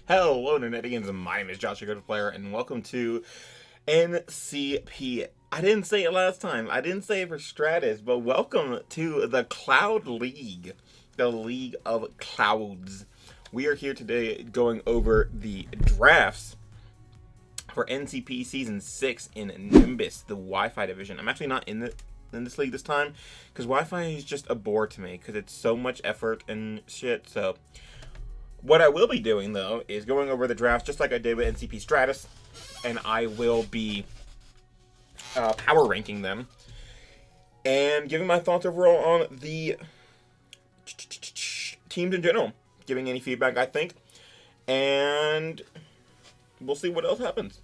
Hello, Internetians. My name is Josh, your go-to player, and welcome to NCP. I didn't say it last time. I didn't say it for Stratus, but welcome to the Cloud League, the League of Clouds. We are here today going over the drafts for NCP Season 6 in Nimbus, the Wi-Fi division. I'm actually not in this league this time, because Wi-Fi is just a bore to me, because it's so much effort and shit, so... What I will be doing, though, is going over the drafts just like I did with NCP Stratus, and I will be power ranking them and giving my thoughts overall on the teams in general, giving any feedback I think, and we'll see what else happens.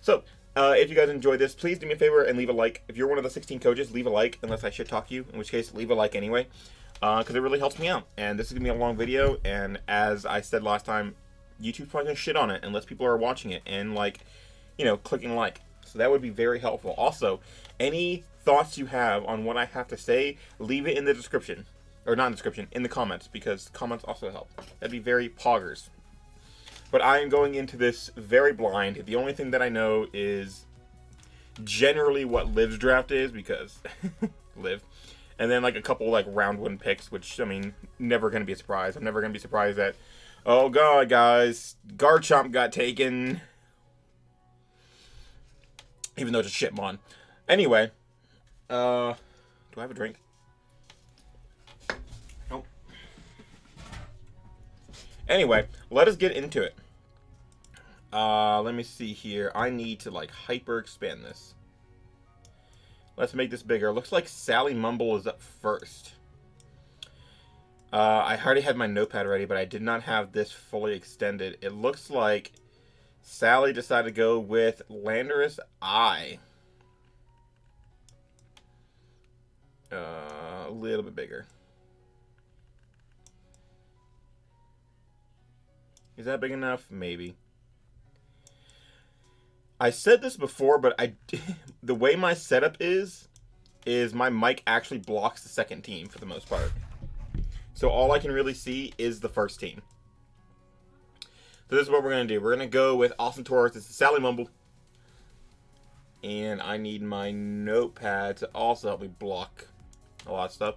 So, if you guys enjoyed this, please do me a favor and leave a like. If you're one of the 16 coaches, leave a like, unless I shit talk you, in which case, leave a like anyway. Because it really helps me out. And this is going to be a long video, and as I said last time, YouTube's probably going to shit on it unless people are watching it and, like, you know, clicking like. So that would be very helpful. Also, any thoughts you have on what I have to say, leave it in the description. Or not in the description, in the comments, because comments also help. That'd be very poggers. But I am going into this very blind. The only thing that I know is generally what Liv's draft is, because Liv. And then, like, a couple, like, round one picks, which, I mean, never going to be a surprise. I'm never going to be surprised that, oh, God, guys, Garchomp got taken. Even though it's a shitmon. Anyway, do I have a drink? Nope. Anyway, let us get into it. Let me see here. I need to, like, hyper expand this. Let's make this bigger. Looks like Sally Mumble is up first. I already had my notepad ready, but I did not have this fully extended. It looks like Sally decided to go with Landorus I. A little bit bigger. Is that big enough? Maybe. I said this before, but the way my setup is my mic actually blocks the second team for the most part. So all I can really see is the first team. So this is what we're going to do. We're going to go with Austin Tauros. This is Sally Mumble. And I need my notepad to also help me block a lot of stuff.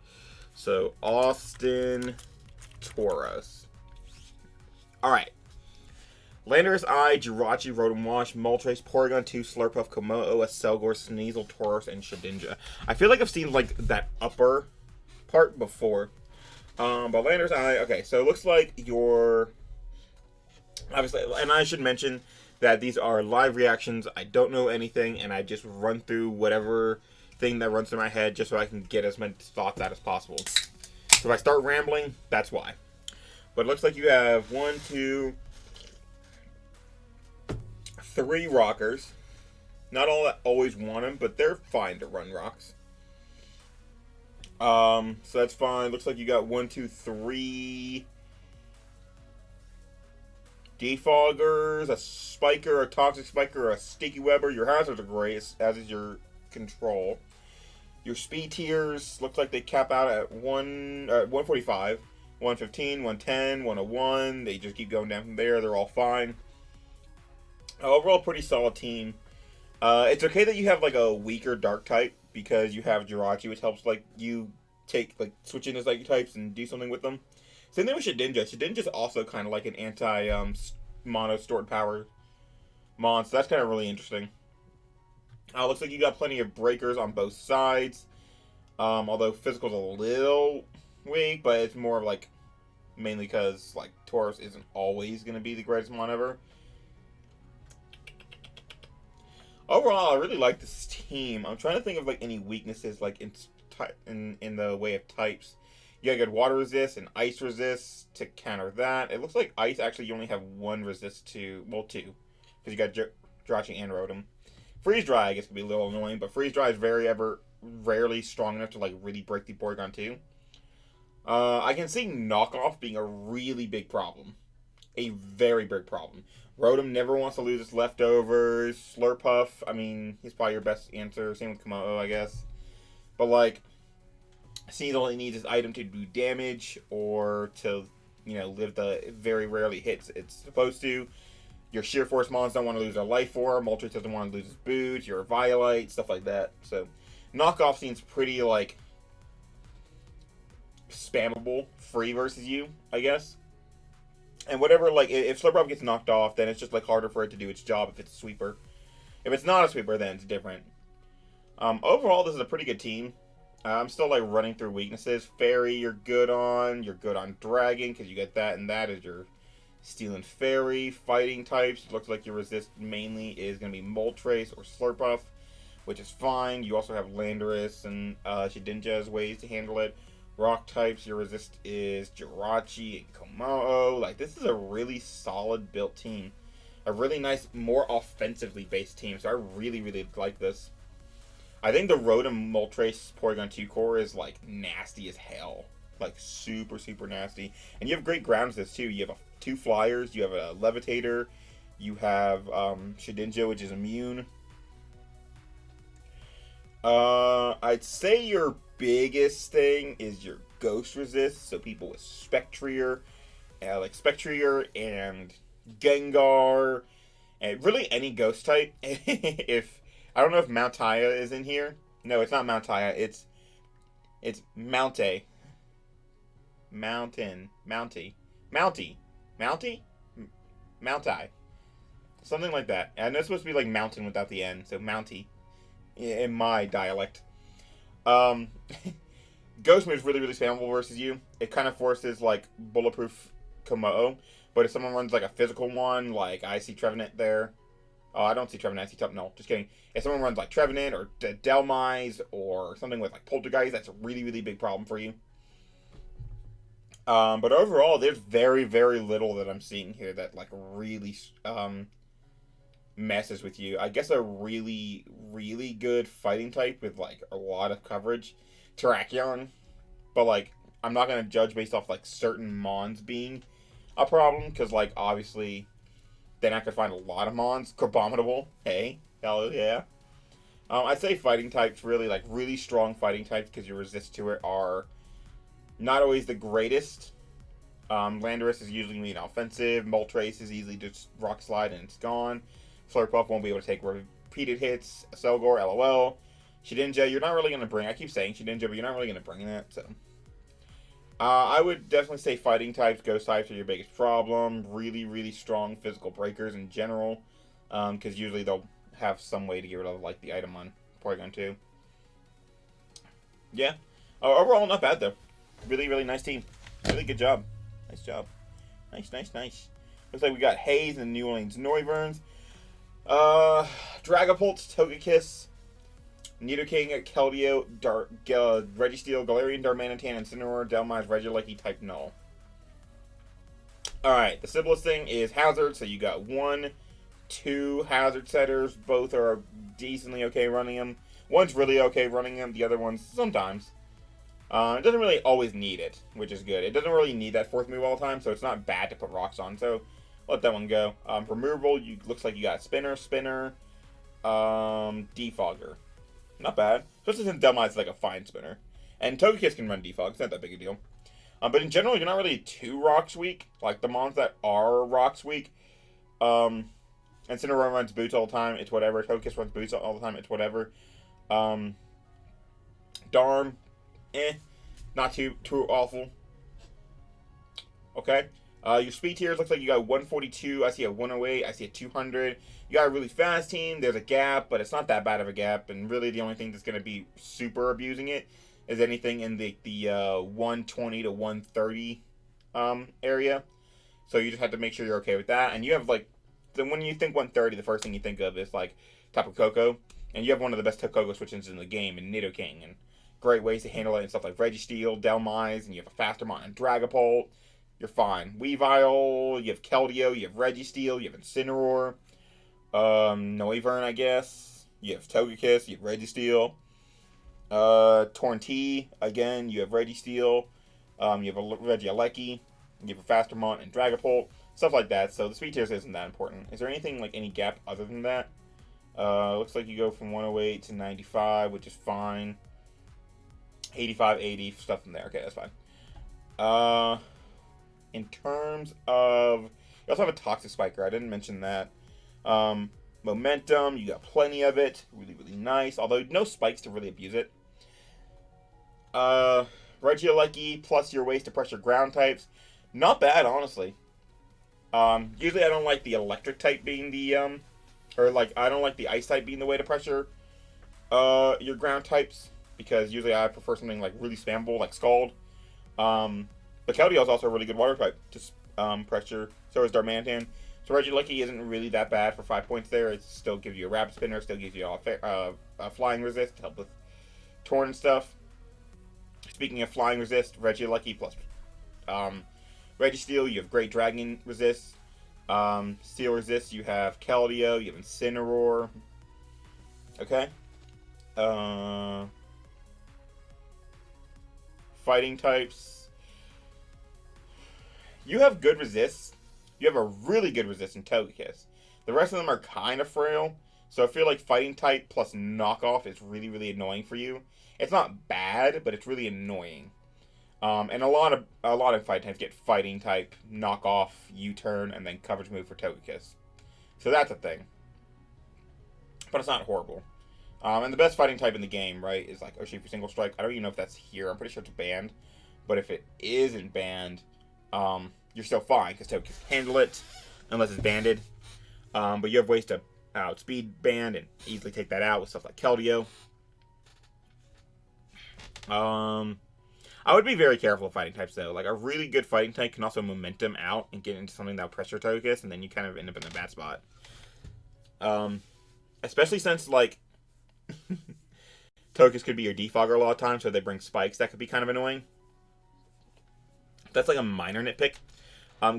So Austin Tauros. Alright. Landorus I, Jirachi, Rotom Wash, Moltres, Porygon 2, Slurpuff, Komodo, Accelgors, Sneasel, Tauros, and Shedinja. I feel like I've seen, like, that upper part before. But Landorus I, okay, so it looks like your... Obviously, and I should mention that these are live reactions. I don't know anything, and I just run through whatever thing that runs through my head just so I can get as many thoughts out as possible. So if I start rambling, that's why. But it looks like you have 1, 2... 3 rockers. Not all that always want them, but they're fine to run rocks. So that's fine. Looks like you got 1, 2, 3 defoggers, a spiker, a toxic spiker, a sticky webber. Your hazards are great, as is your control. Your speed tiers looks like they cap out at 145, 115, 110, 101. They just keep going down from there. They're all fine. Overall, pretty solid team. It's okay that you have, like, a weaker dark type, because you have Jirachi, which helps, like, you take, like, switch into psychic types and do something with them. Same thing with Shedinja. Shedinja's also kind of like an anti-mono stored power mon, so that's kind of really interesting. Looks like you got plenty of breakers on both sides. Although physical's a little weak, but it's more of, like, mainly because, like, Tauros isn't always going to be the greatest mon ever. Overall, I really like this team. I'm trying to think of, like, any weaknesses, like, in the way of types. You got good water resist and ice resist to counter that. It looks like ice, actually, you only have 1 resist to, well, 2. Because you got Jirachi and Rotom. Freeze Dry, I guess, could be a little annoying, but Freeze Dry is rarely strong enough to, like, really break the Porygon 2. I can see Knockoff being a really big problem. A very big problem. Rotom never wants to lose its leftovers. Slurpuff, I mean, he's probably your best answer. Same with Komodo, I guess. But, like, Sneasel only needs his item to do damage or to very rarely hits it's supposed to. Your Sheer Force mons don't want to lose their life form. Moltres doesn't want to lose his boots. Your Violite, stuff like that. So, knockoff seems pretty, like, spammable, free versus you, I guess. And whatever, like, if Slurp gets knocked off, then it's just, like, harder for it to do its job if it's a sweeper. If it's not a sweeper, then it's different. Overall, this is a pretty good team. I'm still, like, running through weaknesses. Fairy, you're good on. You're good on Dragon, because you get that, and that is your Steel and Fairy. Fighting types, it looks like your resist mainly is going to be Moltres or Slurpuff, which is fine. You also have Landorus and Shedinja as ways to handle it. Rock types, your resist is Jirachi and Komodo. Like, this is a really solid built team. A really nice, more offensively based team, so I really, really like this. I think the Rotom Moltres Porygon 2 core is, like, nasty as hell. Like, super, super nasty. And you have great grounds this, too. You have 2 flyers, you have a Levitator, you have Shedinja, which is immune. I'd say your biggest thing is your Ghost Resist, so people with Spectrier, like Spectrier and Gengar, and really any Ghost type. If I don't know if Mountia is in here. No, it's not Mountia. It's Mounty. Something like that. I know it's supposed to be like mountain without the N, so Mounty in my dialect. Ghost move is really, really spammable versus you. It kind of forces like bulletproof Komodo, but if someone runs like a physical one, like I see Trevenant there. Oh, I don't see Trevenant. I see no, just kidding. If someone runs like Trevenant or Delmise or something with like Poltergeist, that's a really, really big problem for you. But overall, there's very, very little that I'm seeing here that like really messes with you. I guess a really, really good fighting type with like a lot of coverage, Terrakion. But like, I'm not gonna judge based off like certain mons being a problem because like obviously. Then I could find a lot of mons. Crabominable. Hey. Hell yeah. I'd say fighting types, really, like, really strong fighting types, because your resists to it are not always the greatest. Landorus is usually mean offensive. Moltres is easily just Rock Slide and it's gone. Slurpuff won't be able to take repeated hits. Accelgor, LOL. Shedinja, you're not really going to bring... I keep saying Shedinja, but you're not really going to bring that, so... I would definitely say fighting types, ghost types are your biggest problem. Really, really strong physical breakers in general. Because usually they'll have some way to get rid of like the item on Porygon 2. Yeah. Overall, not bad though. Really, really nice team. Really good job. Nice job. Nice, nice, nice. Looks like we got Hayes and New Orleans Noiverns. Dragapult, Togekiss, Nidoking, Keldeo, Registeel, Galarian, Darmanitan, Incineroar, Delmise, Regieleki, type Null. Alright, the simplest thing is Hazard, so you got 1, 2 Hazard setters. Both are decently okay running them. One's really okay running them, the other one's sometimes. It doesn't really always need it, which is good. It doesn't really need that 4th move all the time, so it's not bad to put rocks on, so let that one go. Removable, looks like you got Spinner, Defogger. Not bad. Especially since Delmise is like a fine spinner. And Togekiss can run Defog. It's not that big a deal. But in general, you're not really too Rocks weak. Like, the mons that are Rocks weak. Incineroar runs Boots all the time. It's whatever. Togekiss runs Boots all the time. It's whatever. Darm. Not too awful. Okay. Your speed tiers looks like you got 142. I see a 108. I see a 200. You got a really fast team. There's a gap, but it's not that bad of a gap. And really, the only thing that's going to be super abusing it is anything in the 120 to 130 area. So you just have to make sure you're okay with that. And you have like, when you think 130, the first thing you think of is like Tapu Koko, and you have one of the best Tapu Koko switch-ins in the game in Nidoking, and great ways to handle it and stuff like Registeel, Delmise, and you have a faster mon and Dragapult. You're fine. Weavile, you have Keldeo, you have Registeel, you have Incineroar, Noivern, I guess. You have Togekiss, you have Registeel. Torntea, again, you have Registeel. You have a Regieleki, you have a faster mon and Dragapult. Stuff like that, so the speed tiers isn't that important. Is there anything, like, any gap other than that? Looks like you go from 108 to 95, which is fine. 85, 80, stuff in there. Okay, that's fine. in terms of... You also have a Toxic Spiker. I didn't mention that. Momentum, you got plenty of it. Really, really nice. Although no spikes to really abuse it. Regieleki plus your ways to pressure ground types. Not bad, honestly. Usually I don't like the electric type being the, I don't like the ice type being the way to pressure, your ground types. Because usually I prefer something, like, really spammable, like Scald. But Keldeo is also a really good water type to, pressure. So is Darmanitan. So Regieleki isn't really that bad for 5 points there. It still gives you a Rapid Spinner, still gives you a Flying Resist to help with Torn and stuff. Speaking of Flying Resist, Regieleki plus Registeel, you have Great Dragon Resist. Steel Resist, you have Keldeo, you have Incineroar. Okay. Fighting types. You have good resists. You have a really good resist in Togekiss. The rest of them are kind of frail. So I feel like fighting type plus knockoff is really, really annoying for you. It's not bad, but it's really annoying. And a lot of fight types get fighting type, knockoff, U-turn, and then coverage move for Togekiss. So that's a thing. But it's not horrible. And the best fighting type in the game, right, is like Urshifu Single Strike. I don't even know if that's here. I'm pretty sure it's banned. But if it isn't banned, you're still fine, because Togekiss can handle it, unless it's banded. But you have ways to outspeed band and easily take that out with stuff like Keldeo. I would be very careful of fighting types, though. Like, a really good fighting type can also momentum out and get into something that will pressure Togekiss, and then you kind of end up in a bad spot. Especially since, like, Togekiss could be your defogger a lot of times, so they bring spikes that could be kind of annoying. That's, like, a minor nitpick.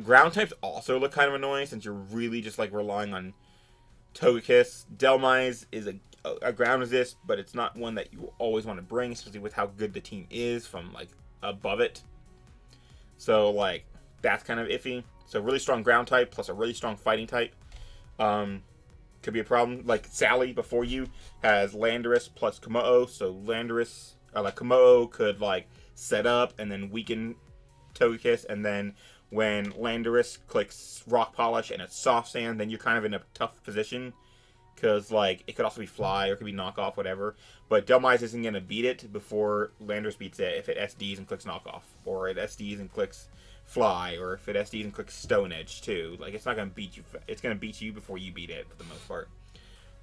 Ground types also look kind of annoying, since you're really just, like, relying on Togekiss. Dhelmise is a ground resist, but it's not one that you always want to bring, especially with how good the team is from, like, above it. So, like, that's kind of iffy. So, really strong ground type plus a really strong fighting type could be a problem. Like, Sally, before you, has Landorus plus Komodo, so Landorus, Komodo could, like, set up and then weaken Togekiss, and then when Landorus clicks Rock Polish and it's Soft Sand, then you're kind of in a tough position. Because, like, it could also be Fly, or it could be Knockoff, whatever. But Dhelmise isn't going to beat it before Landorus beats it if it SDs and clicks Knockoff. Or it SDs and clicks Fly, or if it SDs and clicks Stone Edge, too. Like, it's not going to beat you. It's going to beat you before you beat it, for the most part.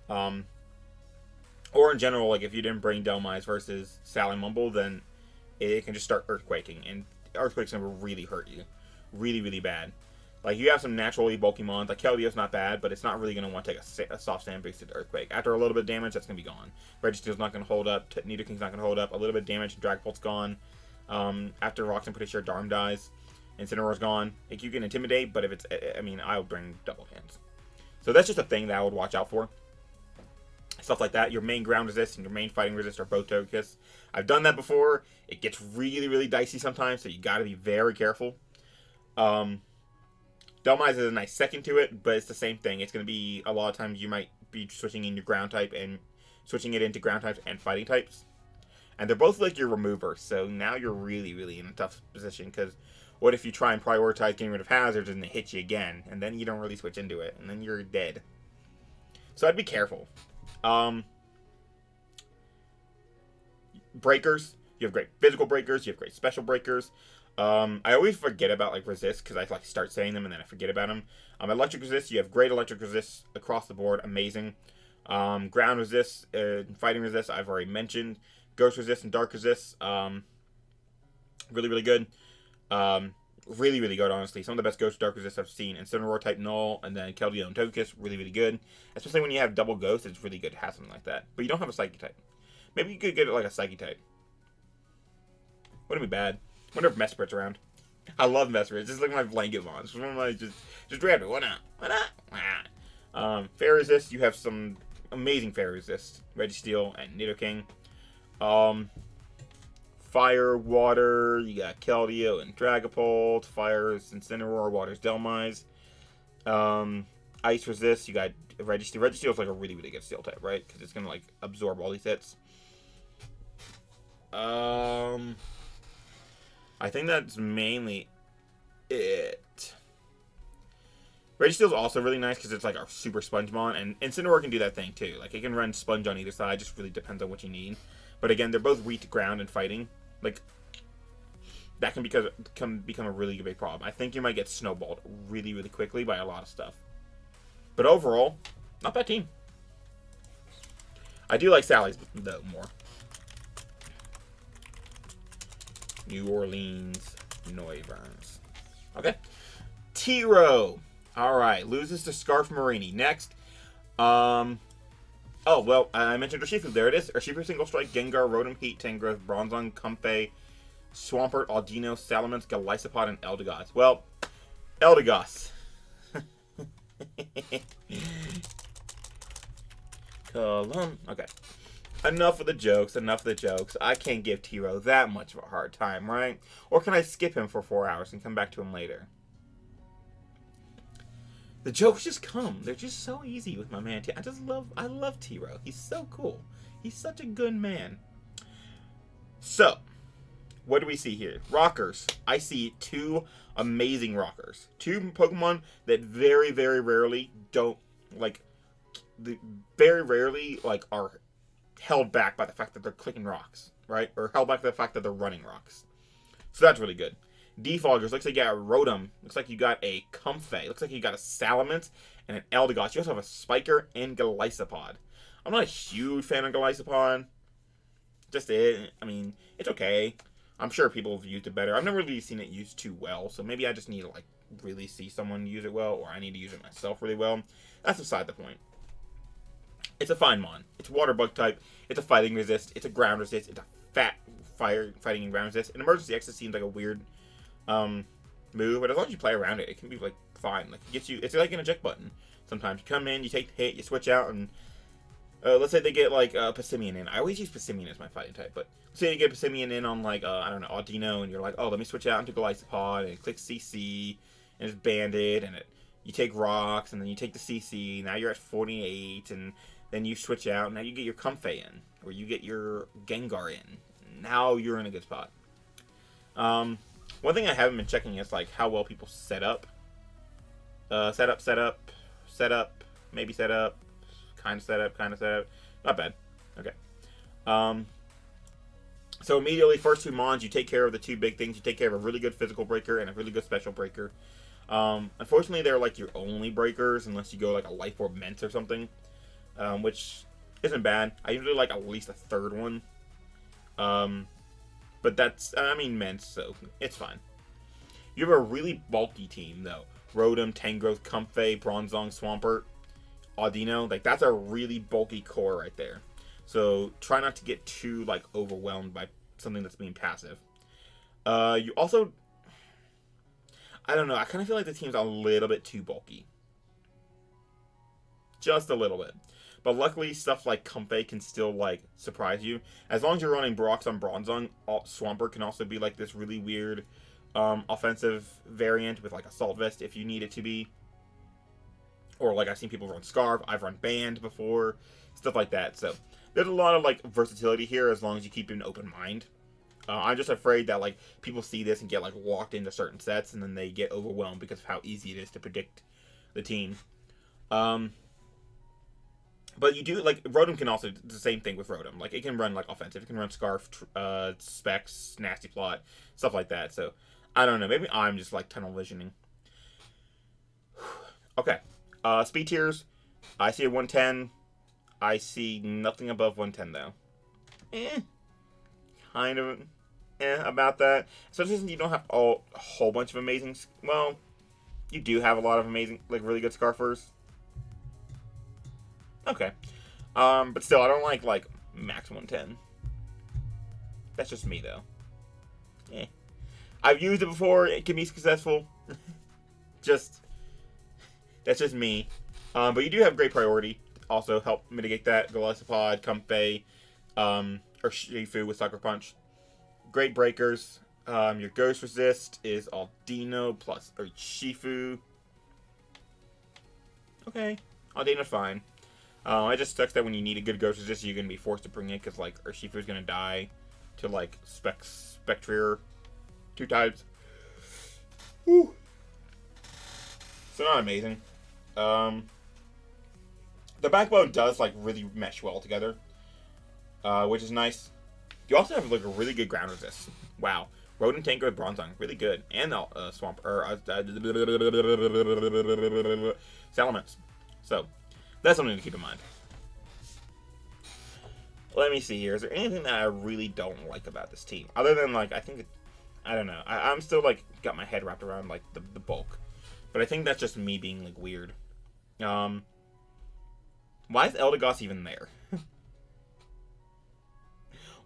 Or in general, like, if you didn't bring Dhelmise versus Sally Mumble, then it can just start Earthquaking. And Earthquake's going to really hurt you. Really, really bad. Like, you have some naturally bulky mons. Like, Keldeo's not bad, but it's not really going to want to take a soft sand boosted Earthquake. After a little bit of damage, that's going to be gone. Registeel's not going to hold up. Nidoking's not going to hold up. A little bit of damage, Dragapult's gone. After Rocks, I'm pretty sure Darm dies. Incineroar's gone. Like, you can Intimidate, but if it's... I mean, I would bring Double Hands. So that's just a thing that I would watch out for. Stuff like that. Your main ground resist and your main fighting resist are both Togekiss. I've done that before. It gets really, really dicey sometimes, so you got to be very careful. Dhelmise is a nice second to it, but it's the same thing. It's going to be, a lot of times you might be switching in your ground type and switching it into ground types and fighting types. And they're both like your remover, so now you're really, really in a tough position, because what if you try and prioritize getting rid of hazards and they hit you again, and then you don't really switch into it, and then you're dead. So I'd be careful. Breakers. You have great physical breakers, you have great special breakers. I always forget about, like, resist, because I, like, start saying them and then I forget about them. Electric resist, you have great electric resist across the board, amazing. Ground resist, fighting resist, I've already mentioned. Ghost resist and dark resist, really, really good. Really, really good, honestly. Some of the best ghost dark resist I've seen. Incineroar type Null, and then Keldeo and Togekiss, really, really good. Especially when you have double ghost, it's really good to have something like that. But you don't have a Psychic type. Maybe you could get it like a Psychic type. Wouldn't be bad. Wonder if Mesprit's around. I love Mesprit. Just like my blanket mons. Just grab it. Why not? Why not? Fair resist. You have some amazing fair resist. Registeel and Nidoking. Fire, water. You got Keldeo and Dragapult. Fire is Incineroar. Water's Dhelmise. Ice resist. You got Registeel. Registeel is like a really, really good steel type, right? Because it's gonna like absorb all these hits. I think that's mainly it. Registeel is also really nice because it's like a super sponge mon, and Incineroar can do that thing too. Like, it can run sponge on either side, just really depends on what you need. But again, they're both weak to ground and fighting. Like, that can become a really big problem. I think you might get snowballed really, really quickly by a lot of stuff. But overall, not bad team. I do like Sally's, though, more. New Orleans Noiverns. Okay. Tiro. Alright, loses to Scarf Marini. Next. Oh, well, I mentioned Urshifu. There it is. Urshifu Single Strike, Gengar, Rotom, Heat, Tangrowth, Bronzong, Comfey, Swampert, Audino, Salamence, Golisopod, and Eldegoss. Well, Eldegoss. Okay. Enough of the jokes, enough of the jokes. I can't give Tiro that much of a hard time, right? Or can I skip him for 4 hours and come back to him later? The jokes just come. They're just so easy with my man. I love Tiro. He's so cool. He's such a good man. So, what do we see here? Rockers. I see two amazing rockers. Two Pokemon that very, very rarely are held back by the fact that they're clicking rocks, right? Or held back by the fact that they're running rocks. So that's really good. Defoggers, looks like you got a Rotom. Looks like you got a Comfey. Looks like you got a Salamence and an Eldegoss. You also have a Spiker and Golisopod. I'm not a huge fan of Golisopod. Just it. I mean, it's okay. I'm sure people have used it better. I've never really seen it used too well, so maybe I just need to, like, really see someone use it well, or I need to use it myself really well. That's beside the point. It's a fine mon. It's water bug type. It's a fighting resist. It's a ground resist. It's a fat fire fighting and ground resist. An emergency exit seems like a weird move, but as long as you play around it, it can be like fine. Like, it gets you. It's like an eject button. Sometimes you come in, you take the hit, you switch out, and let's say they get like Passimian in. I always use Passimian as my fighting type, but let's say you get Passimian in on like I don't know, Audino, and you're like, oh, let me switch out into Golisopod, and it clicks CC, and it's banded, and you take rocks, and then you take the CC. Now you're at 48, and then you switch out. And now you get your Comfey in, or you get your Gengar in. Now you're in a good spot. One thing I haven't been checking is like how well people set up. Set up, maybe set up, kind of set up. Not bad. Okay. So immediately, first two mons, you take care of the two big things. You take care of a really good physical breaker and a really good special breaker. Unfortunately, they're like your only breakers unless you go like a Life Orb Mence or something, which isn't bad. I usually like at least a third one. But that's, I mean, Mence, so it's fine. You have a really bulky team, though. Rotom, Tangrowth, Comfey, Bronzong, Swampert, Audino. Like, that's a really bulky core right there. So, try not to get too, like, overwhelmed by something that's being passive. You also, I don't know, I kind of feel like the team's a little bit too bulky. Just a little bit. But luckily, stuff like Comfey can still, like, surprise you. As long as you're running Brox on Bronzong, Swampert can also be, like, this really weird offensive variant with, like, Assault Vest if you need it to be. Or, like, I've seen people run Scarf. I've run Band before. Stuff like that. So, there's a lot of, like, versatility here as long as you keep an open mind. I'm just afraid that, like, people see this and get, like, locked into certain sets and then they get overwhelmed because of how easy it is to predict the team. But you do, like, Rotom can also do the same thing with Rotom. Like, it can run, like, offensive. It can run Scarf, Specs, Nasty Plot, stuff like that. So, I don't know. Maybe I'm just, like, tunnel visioning. Okay. Speed tiers. I see a 110. I see nothing above 110, though. Kind of, about that. Especially since you don't have a whole bunch of amazing, well, you do have a lot of amazing, like, really good Scarfers. Okay. But still, I don't like max 110. That's just me, though. I've used it before. It can be successful. That's just me. But you do have great priority. Also help mitigate that. Golisopod, Comfey, or Shifu with Sucker Punch. Great breakers. Your Ghost Resist is Audino plus Shifu. Okay. Audino's fine. It just sucks that when you need a good Ghost Resist, you're going to be forced to bring it because, like, Urshifu's going to die to, like, Spectrier 2 times. Whew. So not amazing. The backbone does like really mesh well together, which is nice. You also have like a really good ground resist. Wow, rodent tanker with bronze on, really good, and the swamp or salamence. So that's something to keep in mind. Let me see here. Is there anything that I really don't like about this team, other than like I don't know. I'm still like got my head wrapped around like the bulk, but I think that's just me being like weird. Why is Eldegoss even there?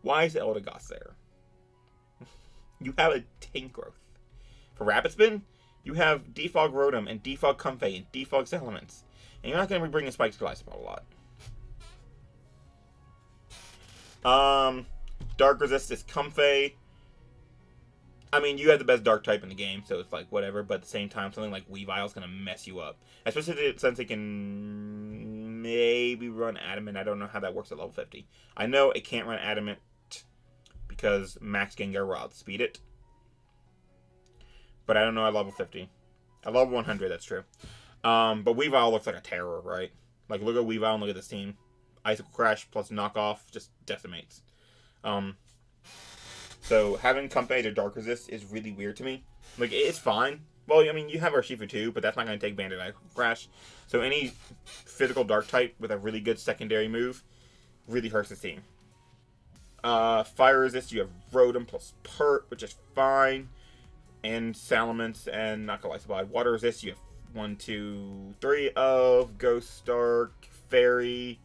Why is Eldegoss there? You have a tank growth. For Rapid Spin, you have Defog Rotom and Defog Comfey and Defog Salamence. And you're not going to be bringing Spikes to Glycopod a lot. Dark Resist is Comfey. I mean, you have the best Dark type in the game, so it's like whatever, but at the same time, something like Weavile is going to mess you up. Especially since it can maybe run Adamant. I don't know how that works at level 50. I know it can't run Adamant because Max Gengar will outspeed it. But I don't know at level 50. At level 100, that's true. But Weavile looks like a terror, right? Like, look at Weavile and look at this team. Icicle Crash plus Knockoff just decimates. So having Comfey to Dark Resist is really weird to me. Like, it's fine. Well, I mean, you have Urshifu too, but that's not going to take Bandit Icicle Crash. So any physical Dark type with a really good secondary move really hurts this team. Fire Resist, you have Rotom plus Pert, which is fine. And Salamence and Glycopod. Water Resist, you have 1, 2, 3 of Ghost Dark, Fairy.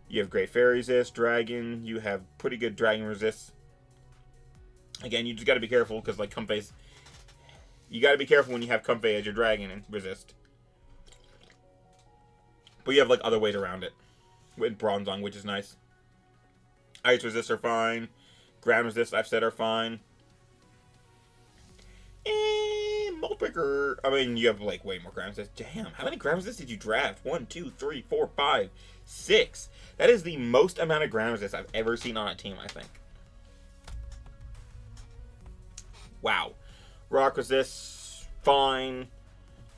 You have Great Fairy Resist, Dragon. You have pretty good Dragon Resist. Again, you just got to be careful because, like, Comfey's. You got to be careful when you have Comfey as your Dragon and Resist. But you have, like, other ways around it. With Bronzong, which is nice. Ice Resist are fine. Ground Resist, I've said, are fine. And Moltbricker. I mean, you have, like, way more Ground Resist. Damn, how many Ground Resist did you draft? 1, 2, 3, 4, 5, 6. That is the most amount of Ground Resist I've ever seen on a team, I think. Wow. Rock Resist, fine.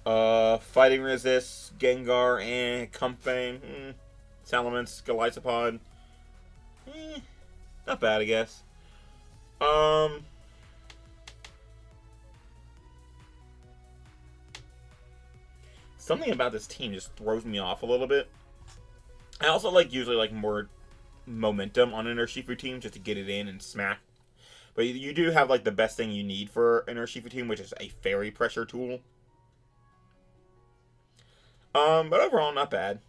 Fighting Resist, Gengar, Comfey, Salamence, Glycopod. Not bad, I guess. Something about this team just throws me off a little bit. I also usually like more momentum on an Urshifu team just to get it in and smack. But you do have like the best thing you need for an Urshifu team, which is a Fairy Pressure tool. But overall, not bad.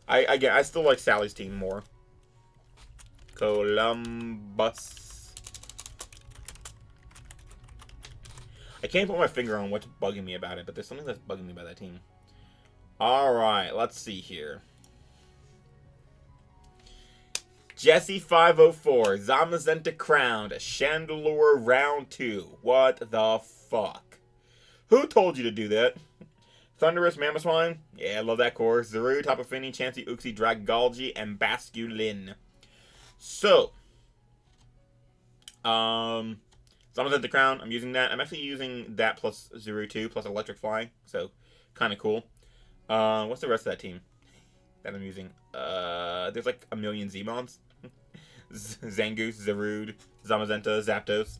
I still like Sally's team more. Columbus. I can't put my finger on what's bugging me about it, but there's something that's bugging me about that team. Alright, let's see here. Jesse 504, Zamazenta crowned, Chandelure round 2. What the fuck? Who told you to do that? Thunderous Mamoswine? Yeah, I love that course. Zaru, Tapu Fini, Chansey, Uxie, Dragalge, and Basculin. So, Zamazenta crown, I'm using that. I'm actually using that plus Zaru 2 plus Electric Flying, so kind of cool. What's the rest of that team that I'm using? There's like a million Zmons. Zangoose, Zarude, Zamazenta, Zapdos.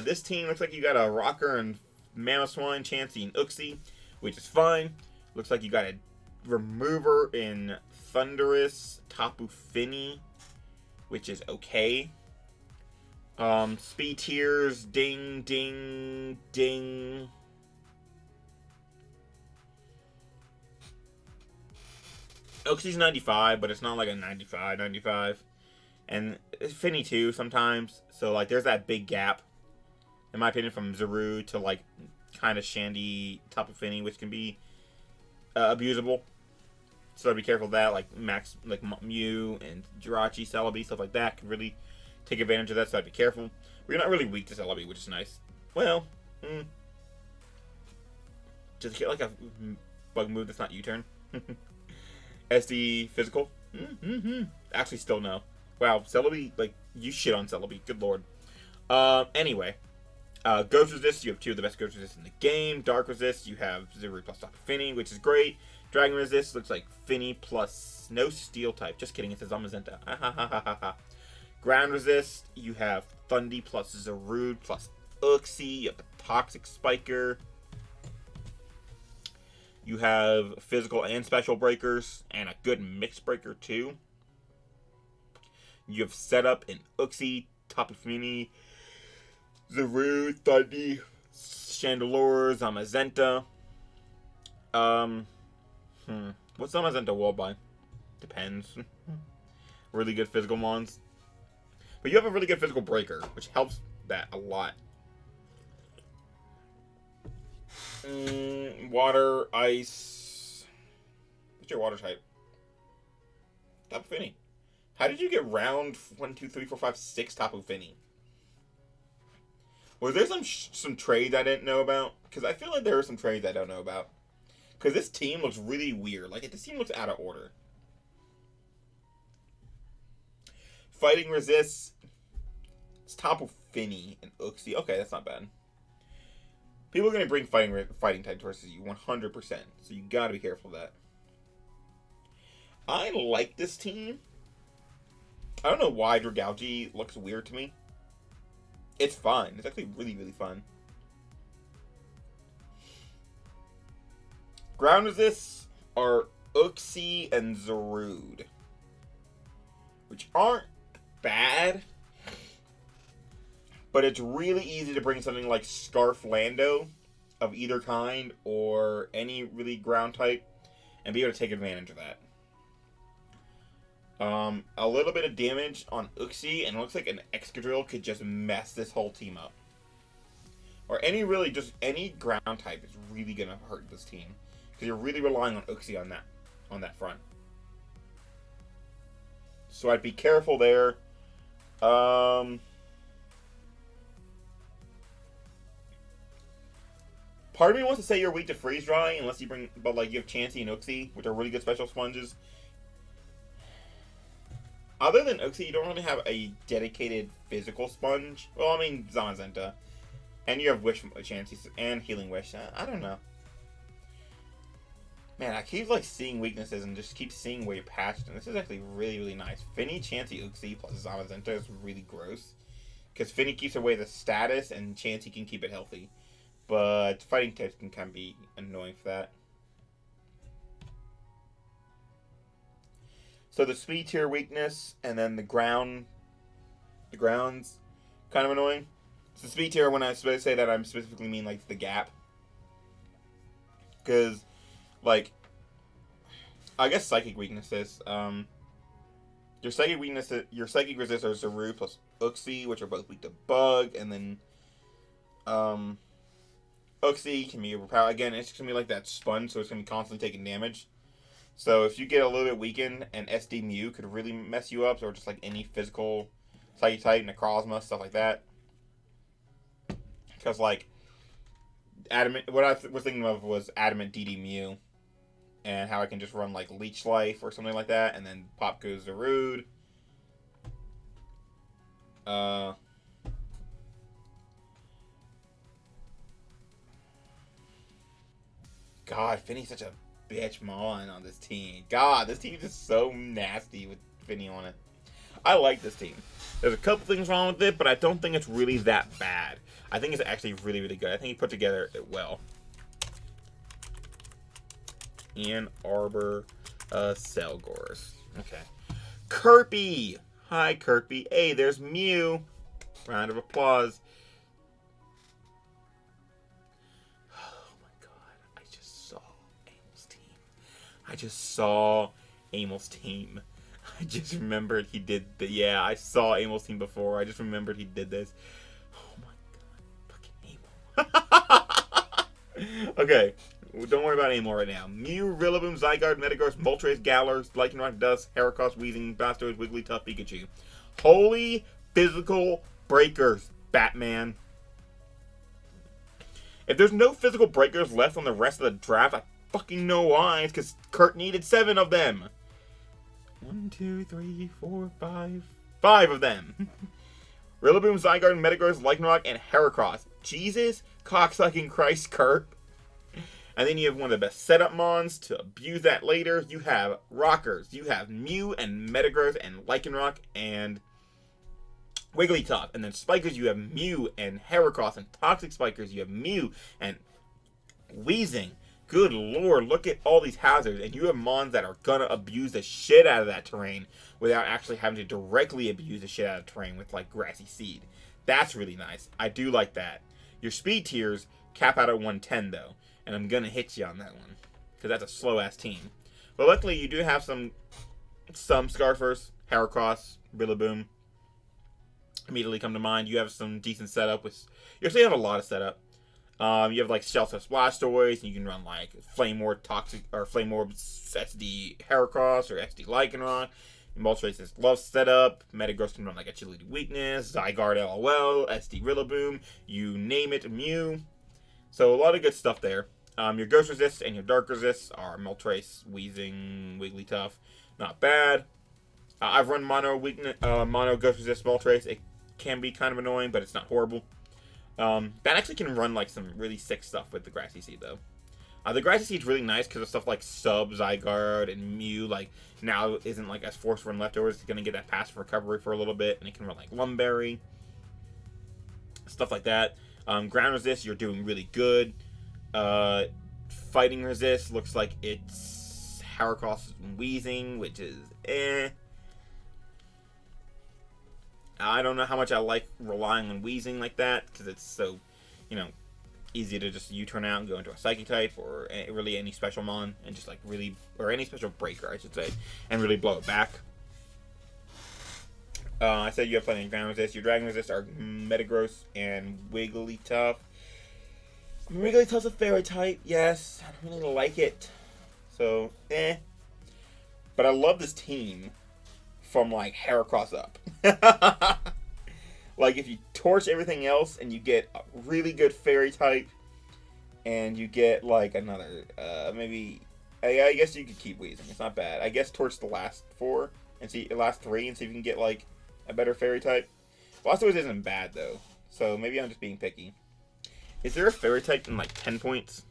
This team looks like you got a Rocker and Mamoswine, Chansey, and Uxie, which is fine. Looks like you got a Remover in Thunderous, Tapu Fini, which is okay. Speed Tears, ding, ding, ding. Uxie's 95, but it's not like a 95. And Fini too sometimes. So like there's that big gap, in my opinion, from Zaru to like kind of Shandy Tapu Fini, which can be abusable. So be careful of that. Like Max, like Mew and Jirachi, Celebi, stuff like that can really take advantage of that. So I'd be careful. We're not really weak to Celebi, which is nice. Well, just get like a bug move that's not U-turn. SD physical? Actually, still no. Wow, Celebi, like, you shit on Celebi. Good lord. Anyway. Ghost Resist, you have 2 of the best Ghost Resists in the game. Dark Resist, you have Zero plus Tapu Fini, which is great. Dragon Resist looks like Fini plus no Steel type. Just kidding, it's a Zamazenta. Ground Resist, you have Thundy plus Zarude plus Uxie. You have the Toxic Spiker. You have physical and special breakers, and a good mixed breaker too. You have setup in Uxie, Tapu Fini, Zarude, Thundy, Chandelure, Zamazenta. What's Zamazenta wall by? Depends. Really good physical mons. But you have a really good physical breaker, which helps that a lot. Water, ice. What's your water type? Tapu Fini. How did you get round 1, 2, 3, 4, 5, 6 Tapu Fini? Was there some trades I didn't know about? Because I feel like there are some trades I don't know about. Because this team looks really weird. Like, this team looks out of order. Fighting Resists. It's Tapu Fini and Uxie. Okay, that's not bad. People are going to bring fighting types versus you 100%. So you got to be careful of that. I like this team. I don't know why Dragalge looks weird to me. It's fun. It's actually really, really fun. Ground Resists are Uxie and Zarude, which aren't bad. But it's really easy to bring something like Scarf Lando of either kind or any really ground type and be able to take advantage of that. A little bit of damage on Uxie, and it looks like an Excadrill could just mess this whole team up. Or any ground type is really going to hurt this team. Because you're really relying on Uxie on that front. So I'd be careful there. Part of me wants to say you're weak to freeze dry unless you bring, but like you have Chansey and Uxie, which are really good special sponges. Other than Uxie, you don't really have a dedicated physical sponge. Well, I mean Zamazenta, and you have Wish Chansey and Healing Wish. I don't know. Man, I keep like seeing weaknesses and just keep seeing where you're patched, and this is actually really, really nice. Fini, Chansey, Uxie plus Zamazenta is really gross because Fini keeps away the status and Chansey can keep it healthy. But fighting types can kind of be annoying for that. So the speed tier weakness, and then the ground's kind of annoying. So speed tier, when I say that, I specifically mean like the gap. Because, like, I guess psychic weaknesses. Your psychic resists are Zarude plus Uxie, which are both weak to bug, and then Uxie can be overpowered. Again, it's going to be like that sponge, so it's going to be constantly taking damage. So if you get a little bit weakened, and SD Mew could really mess you up, or just like any physical Psychic type, Necrozma, stuff like that. Because like, Adamant, what I was thinking of was Adamant DD Mew, and how I can just run like Leech Life or something like that, and then pop goes Zarude. God, Finny's such a bitch mon on this team. God, this team is just so nasty with Finny on it. I like this team. There's a couple things wrong with it, but I don't think it's really that bad. I think it's actually really, really good. I think he put together it well. And Arbor Accelgors. Okay. Kirby! Hi, Kirby. Hey, there's Mew. Round of applause. I just saw Amel's team. I just remembered he did the... Yeah, I saw Amel's team before. I just remembered he did this. Oh my god. Fucking Amel. Okay. Don't worry about Amel right now. Mew, Rillaboom, Zygarde, Metagross, Moltres, Galar, Lycanroc, Dust, Heracross, Weezing, Blastoise, Wigglytuff, Pikachu. Holy physical breakers, Batman. If there's no physical breakers left on the rest of the draft, I fucking know why. It's because Kurt needed 7 of them. 1, 2, 3, 4, 5. 5 of them. Rillaboom, Zygarde, Metagross, Lycanroc, and Heracross. Jesus, cocksucking Christ, Kurt. And then you have one of the best setup mons to abuse that later. You have Rockers. You have Mew and Metagross and Lycanroc and Wigglytuff. And then Spikers, you have Mew and Heracross. And Toxic Spikers, you have Mew and Weezing. Good lord, look at all these hazards. And you have mons that are gonna abuse the shit out of that terrain without actually having to directly abuse the shit out of the terrain with, like, Grassy Seed. That's really nice. I do like that. Your speed tiers cap out at 110, though. And I'm gonna hit you on that one. Because that's a slow-ass team. But luckily, you do have some Scarfers, Heracross, Rillaboom immediately come to mind. You have some decent setup. You actually have a lot of setup. You have like Shell Test Blastoise, and you can run like Flame Orb Toxic or Flame Orb SD Heracross or SD Lycanroc. Moltres Love setup. Metagross can run like Agility Weakness, Zygarde LOL, SD Rillaboom, you name it, Mew. So a lot of good stuff there. Your Ghost Resist and your Dark Resist are Moltres, Weezing, Wigglytuff. Not bad. I've run Mono Ghost Resist Moltres. It can be kind of annoying, but it's not horrible. That actually can run like some really sick stuff with the Grassy Seed though. The Grassy Seed's really nice because of stuff like Sub, Zygarde, and Mew. Like now isn't like as forced run leftovers. It's gonna get that passive recovery for a little bit, and it can run like Lumberry, stuff like that. Ground Resist, you're doing really good. Fighting Resist looks like it's Heracross and Weezing, which is I don't know how much I like relying on Weezing like that, because it's so, easy to just U-turn out and go into a Psychic type, or really any special mon, and just like really, or any special breaker, I should say, and really blow it back. I said you have plenty of Ground Resist. Your Dragon Resist are Metagross and Wigglytuff. Wigglytuff's a Fairy type, yes. I don't really like it. So, But I love this team from, like, Heracross up. Like, if you torch everything else and you get a really good Fairy type, and you get, like, another, maybe... I guess you could keep Weezing. It's not bad. I guess torch the last four, and see, the last three, and see if you can get, like, a better Fairy type. Blastoise isn't bad, though. So, maybe I'm just being picky. Is there a Fairy type in, like, 10 points?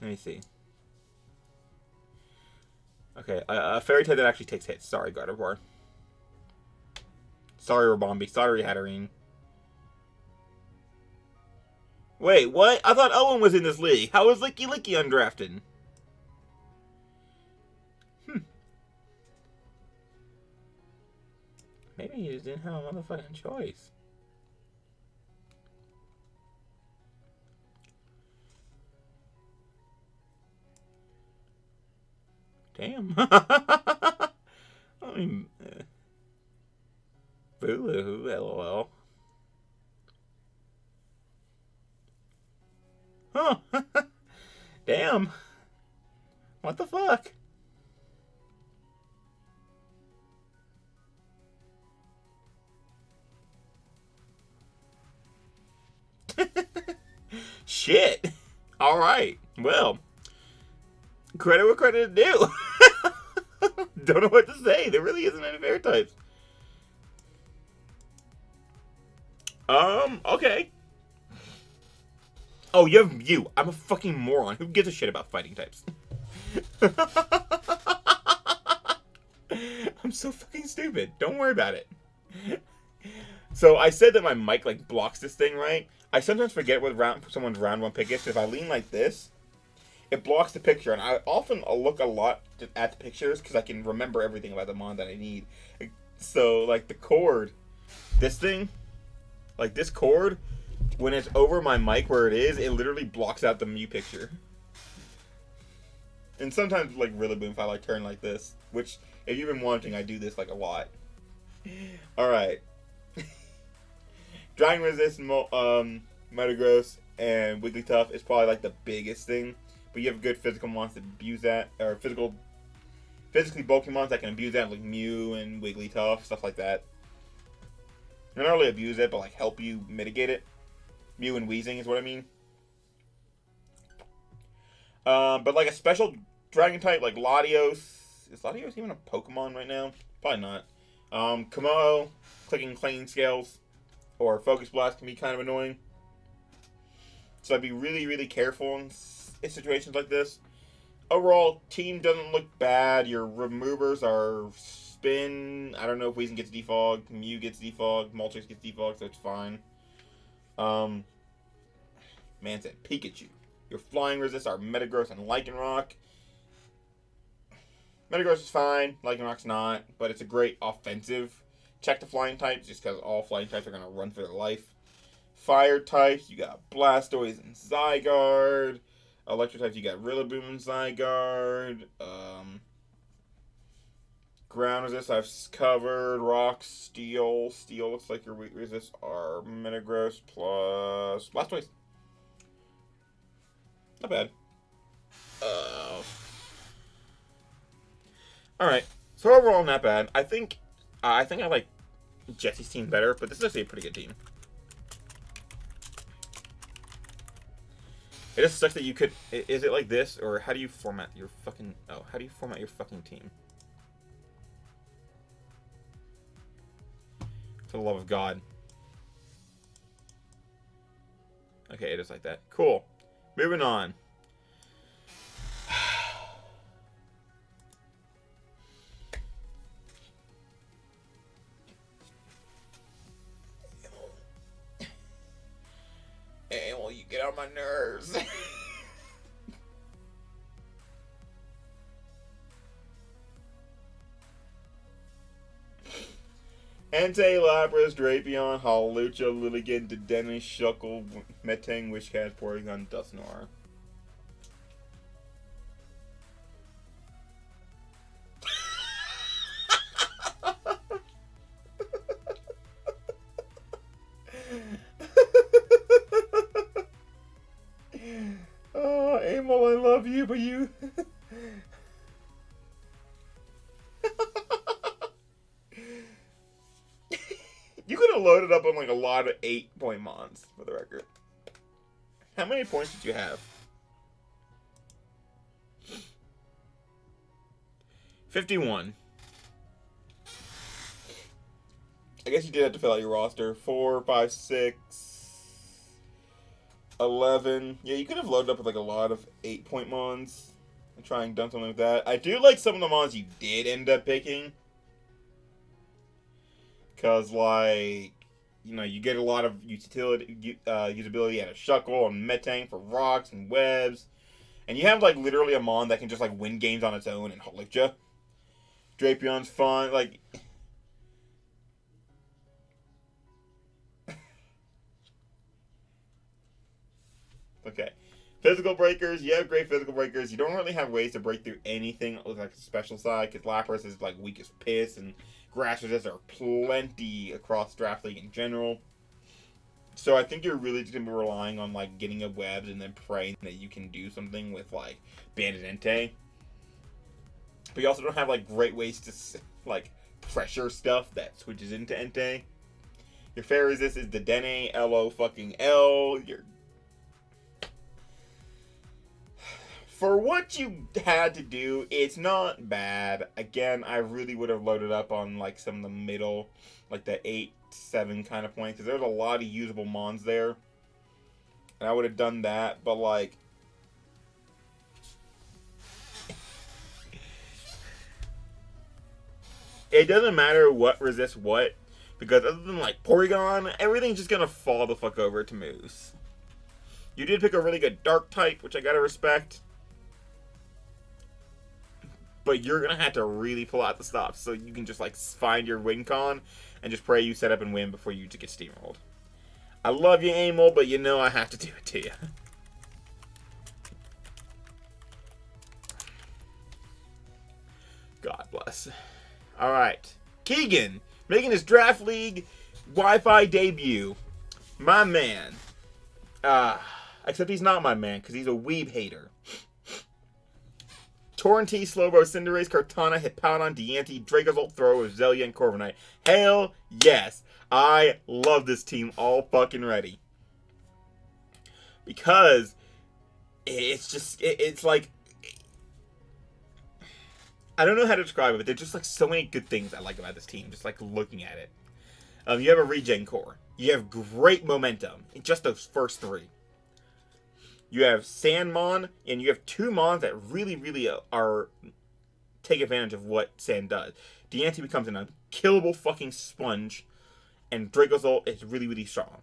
Let me see. Okay, a Fairy type that actually takes hits. Sorry, Gardevoir. Sorry, Rabombi. Sorry, Hatterene. Wait, what? I thought Owen was in this league. How was Licky undrafted? Maybe he just didn't have a motherfucking choice. Damn. I mean, boo-hoo, lol. Huh. Damn. What the fuck? Shit. All right. Well, credit where credit is due. Don't know what to say. There really isn't any Fairy types. Okay. Oh, you have Mew. I'm a fucking moron. Who gives a shit about fighting types? I'm so fucking stupid. Don't worry about it. So I said that my mic like blocks this thing, right? I sometimes forget what someone's round one pick is. Because if I lean like this, it blocks the picture, and I often look a lot at the pictures because I can remember everything about the mon that I need. So like the cord, this thing, like this cord, when it's over my mic where it is, it literally blocks out the Mew picture. And sometimes like Rillaboom, if I like turn like this, which if you've been watching, I do this like a lot. All right. Dragon Resist, Metagross, and Wigglytuff is probably like the biggest thing. But you have good physical mons that abuse that, or physically bulky mons that can abuse that, like Mew and Wigglytuff, stuff like that. Not really abuse it, but like help you mitigate it. Mew and Weezing is what I mean. But like a special dragon type like Latios. Is Latios even a Pokemon right now? Probably not. Komodo, clicking clean scales, or Focus Blast can be kind of annoying. So I'd be really, really careful in situations like this. Overall, team doesn't look bad. Your removers are Spin. I don't know if Weezing gets defogged. Mew gets defogged. Moltres gets defogged, so it's fine. Man said Pikachu. Your flying resists are Metagross and Lycanroc. Metagross is fine. Lycanroc's not, but it's a great offensive. Check the flying types, just because all flying types are going to run for their life. Fire types, you got Blastoise and Zygarde. Electro types, you got Rillaboom and Zygarde. Ground resist, I've covered. Rock, Steel. Steel looks like your weak resists are Metagross plus Blastoise. Not bad. Alright. So overall, not bad. I think I like Jesse's team better, but this is actually a pretty good team. It just sucks that you could... Is it like this, or how do you format your fucking... Oh, how do you format your fucking team? For the love of God. Okay, it is like that. Cool. Moving on. Hey, well, you get on my nerves. Entei, Lapras, Drapion, Hawlucha, Lilligant, Dedenne, Shuckle, Metang, Wishcat, Porygon, Dusknoir. Oh, Amel, I love you, but you... You could have loaded up on like a lot of 8-point mons, for the record. How many points did you have? 51. I guess you did have to fill out your roster. 4, 5, 6, 11. Yeah, you could have loaded up with like a lot of 8-point mons and try and done something like that. I do like some of the mons you did end up picking. Because, like, you know, you get a lot of usability out of Shuckle and Metang for rocks and webs. And you have, like, literally a mon that can just, like, win games on its own and lift you. Drapion's fun. Like... Okay. Physical breakers. You have great physical breakers. You don't really have ways to break through anything with, like, a special side. Because Lapras is, like, weak as piss. And grass resists are plenty across Draft League in general. So I think you're really just going to be relying on, like, getting a web and then praying that you can do something with, like, Banded Entei. But you also don't have, like, great ways to, like, pressure stuff that switches into Entei. Your fair resist is the Dedenne, L-O-fucking-L. Your... For what you had to do, it's not bad. Again, I really would have loaded up on, like, some of the middle, like, the 8, 7 kind of points. Because there's a lot of usable mons there. And I would have done that, but, like... It doesn't matter what resists what. Because other than, like, Porygon, everything's just gonna fall the fuck over to Moose. You did pick a really good Dark type, which I gotta respect. But you're going to have to really pull out the stops so you can just, like, find your win con and just pray you set up and win before you get steamrolled. I love you, Amel, but you know I have to do it to you. God bless. Alright. Keegan, making his Draft League Wi-Fi debut. My man. Except he's not my man, because he's a weeb hater. Torrentee, Slowbro, Cinderace, Kartana, Hippowdon, Deante, Dracozolt, Thrower, Azalea, and Corviknight. Hell yes! I love this team all fucking ready. Because it's just, it's like... I don't know how to describe it, but there's just like so many good things I like about this team, just like looking at it. You have a regen core. You have great momentum in just those first 3. You have Sandmon, and you have 2 Mons that really are take advantage of what Sand does. DNC becomes an unkillable fucking sponge, and Draco's ult is really strong.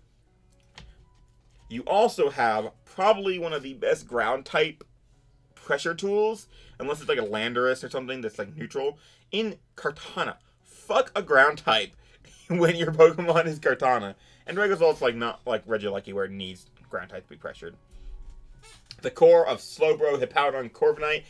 You also have probably one of the best ground type pressure tools, unless it's like a Landorus or something that's like neutral, in Kartana. Fuck a ground type when your Pokemon is Kartana. And Draco's ult's like not like Regieleki where it needs ground type to be pressured. The core of Slowbro, Hippowdon, Corviknight,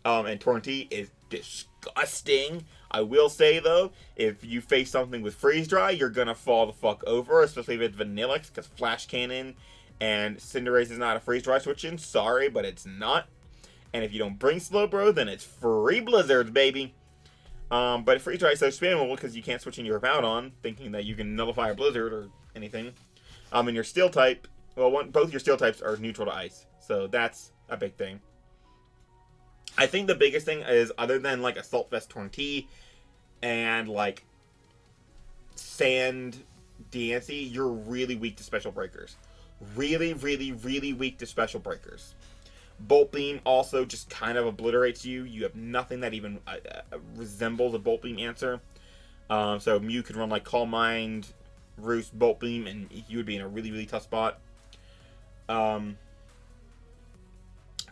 and Torrentee is disgusting. I will say, though, if you face something with Freeze Dry, you're going to fall the fuck over, especially if it's Vanillix, because Flash Cannon and Cinderace is not a Freeze Dry switch-in. Sorry, but it's not. And if you don't bring Slowbro, then it's free Blizzards, baby. But Freeze Dry is so spammable because you can't switch in your Hippowdon, thinking that you can nullify a Blizzard or anything. And your Steel type, well, both your Steel types are neutral to Ice, so that's a big thing. I think the biggest thing is, other than like Assault Vest Torrentee and like Sand DNC, you're really weak to Special Breakers. Really weak to Special Breakers. Bolt Beam also just kind of obliterates you. You have nothing that even resembles a Bolt Beam answer. So Mew could run like Calm Mind, Roost, Bolt Beam, and you would be in a really tough spot.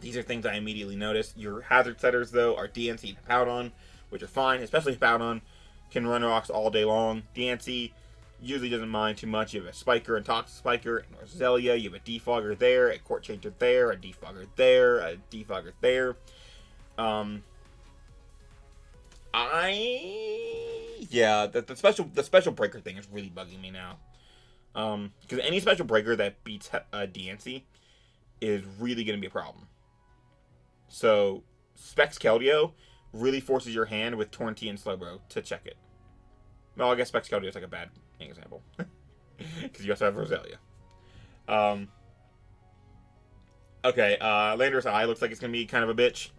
These are things I immediately noticed. Your hazard setters, though, are DNC and Hippowdon, which are fine, especially Hippowdon. Can run rocks all day long. DNC usually doesn't mind too much. You have a Spiker and Toxic Spiker, and Roselia. You have a Defogger there, a Court Changer there, a Defogger there, a Defogger there. Yeah, the special breaker thing is really bugging me now. Because any special breaker that beats DNC is really going to be a problem. So, Specs Keldeo really forces your hand with Torrentee and Slowbro to check it. Well, I guess Specs Keldeo is like a bad example. Because you also have Roselia. Okay, Landorus Eye looks like it's going to be kind of a bitch.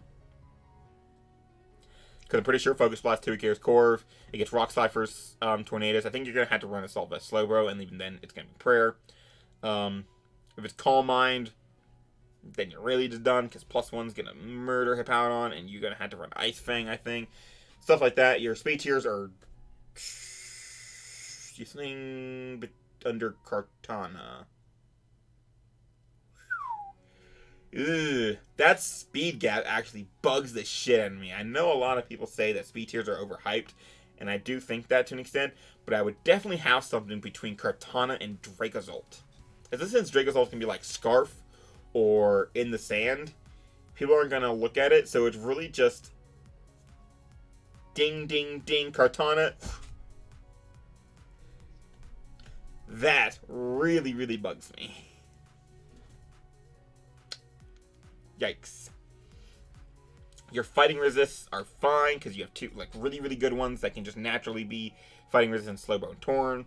Because I'm pretty sure Focus Blast 2 carries Corv. It gets Rock Cyphers, Tornadoes. I think you're going to have to run Assault Vest Slowbro, and even then, it's going to be Prayer. If it's Calm Mind, then you're really just done, because +1's going to murder Hippowdon, and you're going to have to run Ice Fang, I think. Stuff like that. Your speed tiers are... you think under Kartana. Ugh, that speed gap actually bugs the shit out of me. I know a lot of people say that speed tiers are overhyped, and I do think that to an extent, but I would definitely have something between Kartana and Dracozolt. Especially since Dracozolt can be like Scarf or In the Sand, people aren't going to look at it, so it's really just ding, ding, ding, Kartana. That really bugs me. Yikes. Your fighting resists are fine, because you have two like really good ones that can just naturally be fighting resistant, Slowbro and Torn.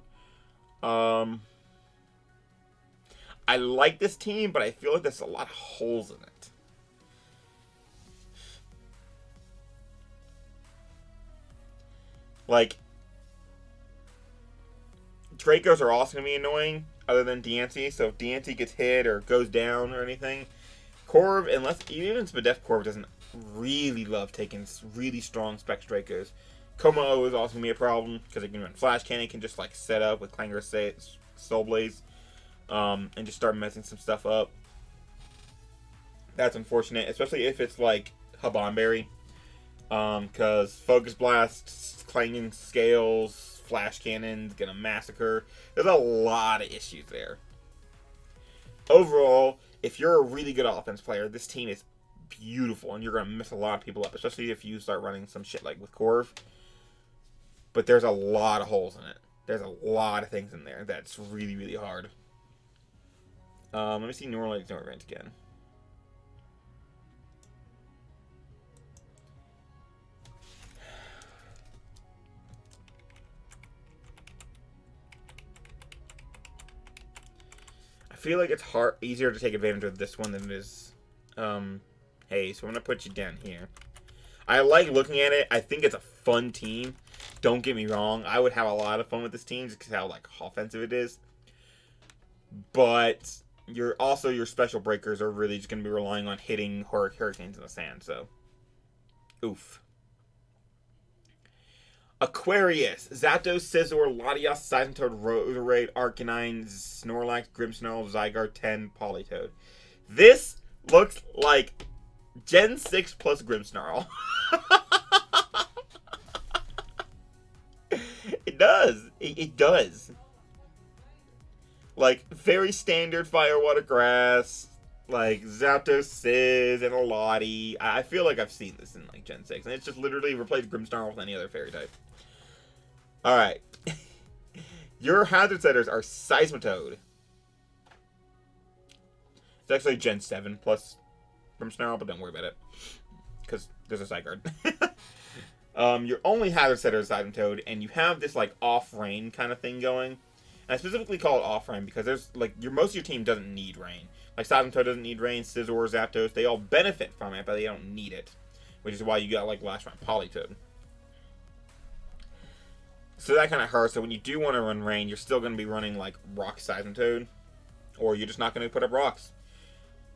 I like this team, but I feel like there's a lot of holes in it. Like, Dracos are also going to be annoying, other than Diancie. So if Diancie gets hit or goes down or anything, Corv, unless even Spadef Corv doesn't really love taking really strong Specs Dracos. Como is also going to be a problem, because it can run Flash Cannon, can just like set up with Clangorous Soul Blaze. And just start messing some stuff up. That's unfortunate, especially if it's like Habanberry. Because Focus Blast, Clanging Scales, Flash Cannon's gonna massacre. There's a lot of issues there. Overall, if you're a really good offense player, this team is beautiful, and you're gonna mess a lot of people up, especially if you start running some shit like with Corv. But there's a lot of holes in it. There's a lot of things in there that's really hard. Let me see New Orleans Noiverns again. I feel like it's easier to take advantage of this one than it is Hey, so I'm going to put you down here. I like looking at it. I think it's a fun team. Don't get me wrong. I would have a lot of fun with this team just because how like offensive it is. But your special breakers are really just going to be relying on hitting hurricanes in the sand. So, oof. Aquarius, Zapdos, Scizor, Latias, Seismitoad, Roserade, Arcanine, Snorlax, Grimmsnarl, Zygarde, 10, Politoed. This looks like Gen 6 plus Grimmsnarl. It does. It does. Like, very standard Fire, Water, Grass. Like, Zapdos, Sizz, and a Lottie. I feel like I've seen this in, like, Gen 6. And it's just literally replaced Grimmsnarl with any other fairy type. Alright. Your hazard setters are Seismitoad. It's actually Gen 7 plus Grimmsnarl, but don't worry about it. Because there's a Zygarde. Your only hazard setter is Seismitoad, and you have this, like, off-rain kind of thing going. And I specifically call it off-rain because there's, like, most of your team doesn't need rain. Like, Seismitoad doesn't need rain, Scizor, Zapdos, they all benefit from it, but they don't need it. Which is why you got, like, last round Politoed. So that kind of hurts. So when you do want to run rain, you're still going to be running, like, Rock Seismitoad. Or you're just not going to put up rocks.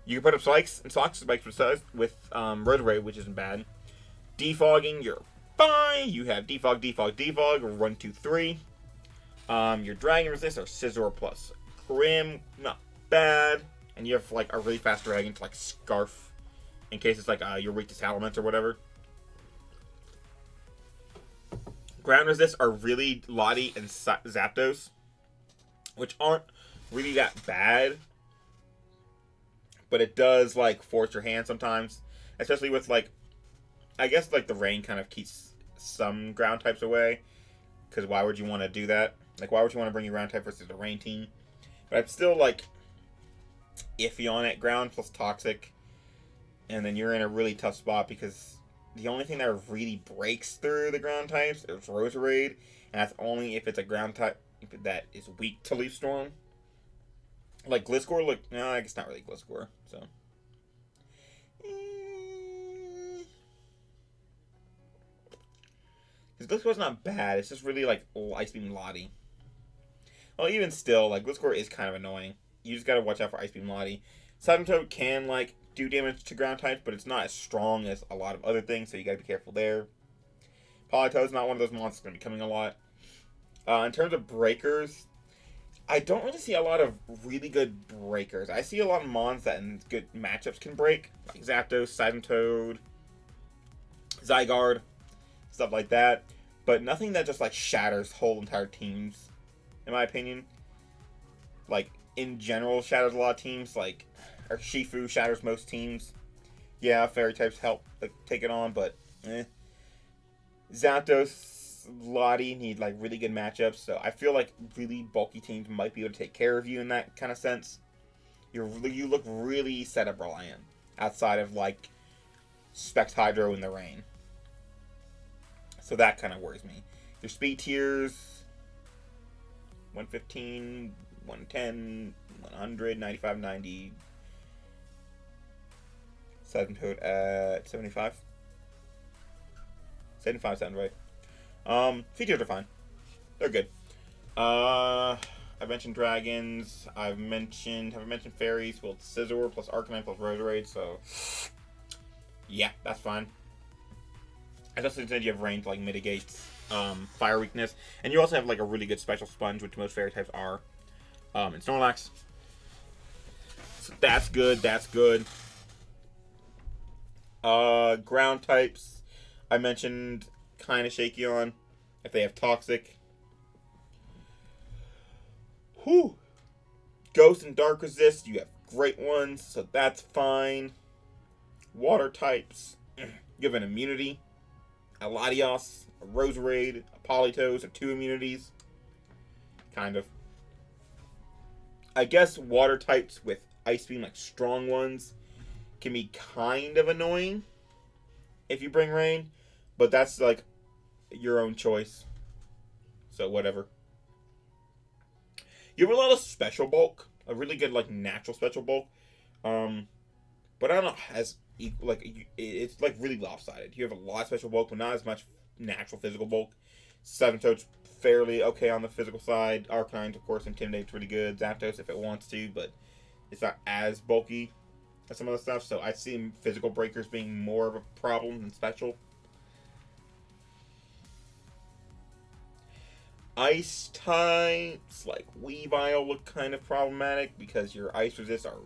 You can put up spikes, and spikes with Roserade, which isn't bad. Defogging, you're fine. You have Defog, Defog, Defog, 1, 2, 3. Your Dragon Resist are Scizor plus Crim, not bad. And you have, like, a really fast dragon to, like, Scarf. In case it's, like, you're weak to Salamence or whatever. Ground Resist are really Lottie and Zapdos. Which aren't really that bad. But it does, like, force your hand sometimes. Especially with, like, I guess, like, the rain kind of keeps some ground types away. Because why would you want to do that? Like, why would you want to bring your ground type versus a rain team? But I'm still, like, iffy on it. Ground plus toxic. And then you're in a really tough spot because the only thing that really breaks through the ground types is Roserade. And that's only if it's a ground type that is weak to Leaf Storm. Like, Gliscor, no, I guess not really Gliscor, so. Because Gliscor's not bad, it's just really, like, Ice Beam Lottie. Well, even still, like, Gliscor is kind of annoying. You just gotta watch out for Ice Beam Lottie. Seismitoad can, like, do damage to ground types, but it's not as strong as a lot of other things, so you gotta be careful there. Politoed's not one of those monsters that's gonna be coming a lot. In terms of breakers, I don't really see a lot of really good breakers. I see a lot of mons that in good matchups can break. Like Zapdos, Seismitoad, Zygarde, stuff like that. But nothing that just, like, shatters whole entire teams, in my opinion. Like, in general, shatters a lot of teams. Like, Urshifu shatters most teams. Yeah, fairy types help, like, take it on, but Zapdos, Lottie need, like, really good matchups, so I feel like really bulky teams might be able to take care of you in that kind of sense. You look really setup reliant outside of, like, Specs Hydro in the rain. So that kind of worries me. Your speed tiers 115, 110, 100, 95, 90. Seismitoad at 75. 75 sounds right. Features are fine. They're good. I've mentioned dragons. Have I mentioned fairies? Well, it's Scizor plus Arcanine plus Roserade, so yeah, that's fine. Especially since you have rain to, like, mitigate fire weakness. And you also have, like, a really good special sponge, which most fairy types are. In Snorlax. So that's good, that's good. Ground types, I mentioned kind of shaky on if they have toxic. Whew. Ghost and Dark Resist, you have great ones, so that's fine. Water types, you have an immunity. A Latios, a Roserade, a Politoed, so 2 immunities. Kind of. I guess water types with Ice Beam, like strong ones, can be kind of annoying if you bring rain, but that's, like, your own choice. So whatever. You have a lot of special bulk, a really good, like, natural special bulk. but I don't know, as equal, like, it's like really lopsided. You have a lot of special bulk, but not as much natural physical bulk. 7-Toad's fairly okay on the physical side. Arcanine, of course, intimidates pretty good. Zapdos if it wants to, but it's not as bulky as some other stuff. So I see physical breakers being more of a problem than special. Ice types like Weavile look kind of problematic because your ice resists are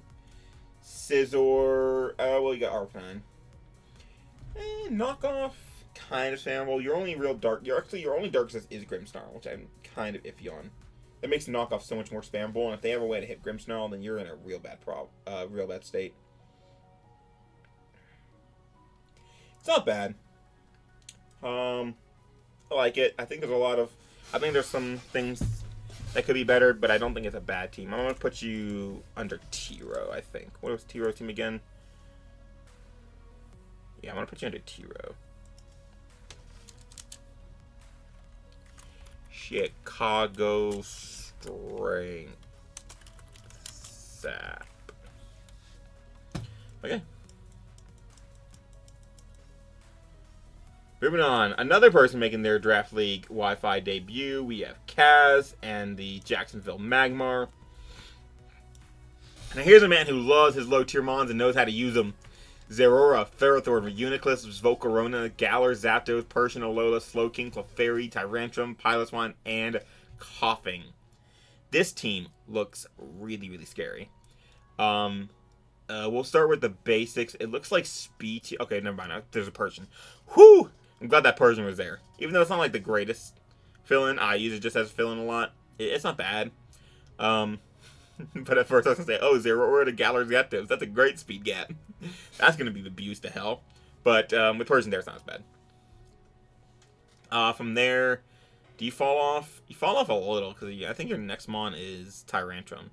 Scizor. Well, you got Arcanine. Knockoff, kind of spammable. Your only real dark, your only dark resist is Grimmsnarl, which I'm kind of iffy on. That makes knockoff so much more spammable, and if they have a way to hit Grimmsnarl, then you're in a real bad state. It's not bad. I like it. I think there's some things that could be better, but I don't think it's a bad team. I'm going to put you under T-Row, I think. What was T-Row's team again? Yeah, I'm going to put you under T-Row. Chicago Strength Sap. Okay. Moving on, another person making their Draft League Wi-Fi debut. We have Kaz and the Jacksonville Magmar. Now here's a man who loves his low-tier mons and knows how to use them. Zeraora, Ferrothorn, Uniclus, Volcarona, Galar, Zapdos, Persian, Alola, Slowking, Clefairy, Tyrantrum, Piloswine, and Coughing. This team looks really, really scary. We'll start with the basics. It looks like Speed... Okay, never mind. There's a Persian. Whew! I'm glad that Persian was there. Even though it's not like the greatest fill-in, I use it just as fill-in a lot. It's not bad. But at first I was going to say, oh, Zeraora to Galar Zapdos. That's a great speed gap. That's going to be abused to hell. But with Persian there, it's not as bad. From there, do you fall off? You fall off a little, because I think your next mon is Tyrantrum.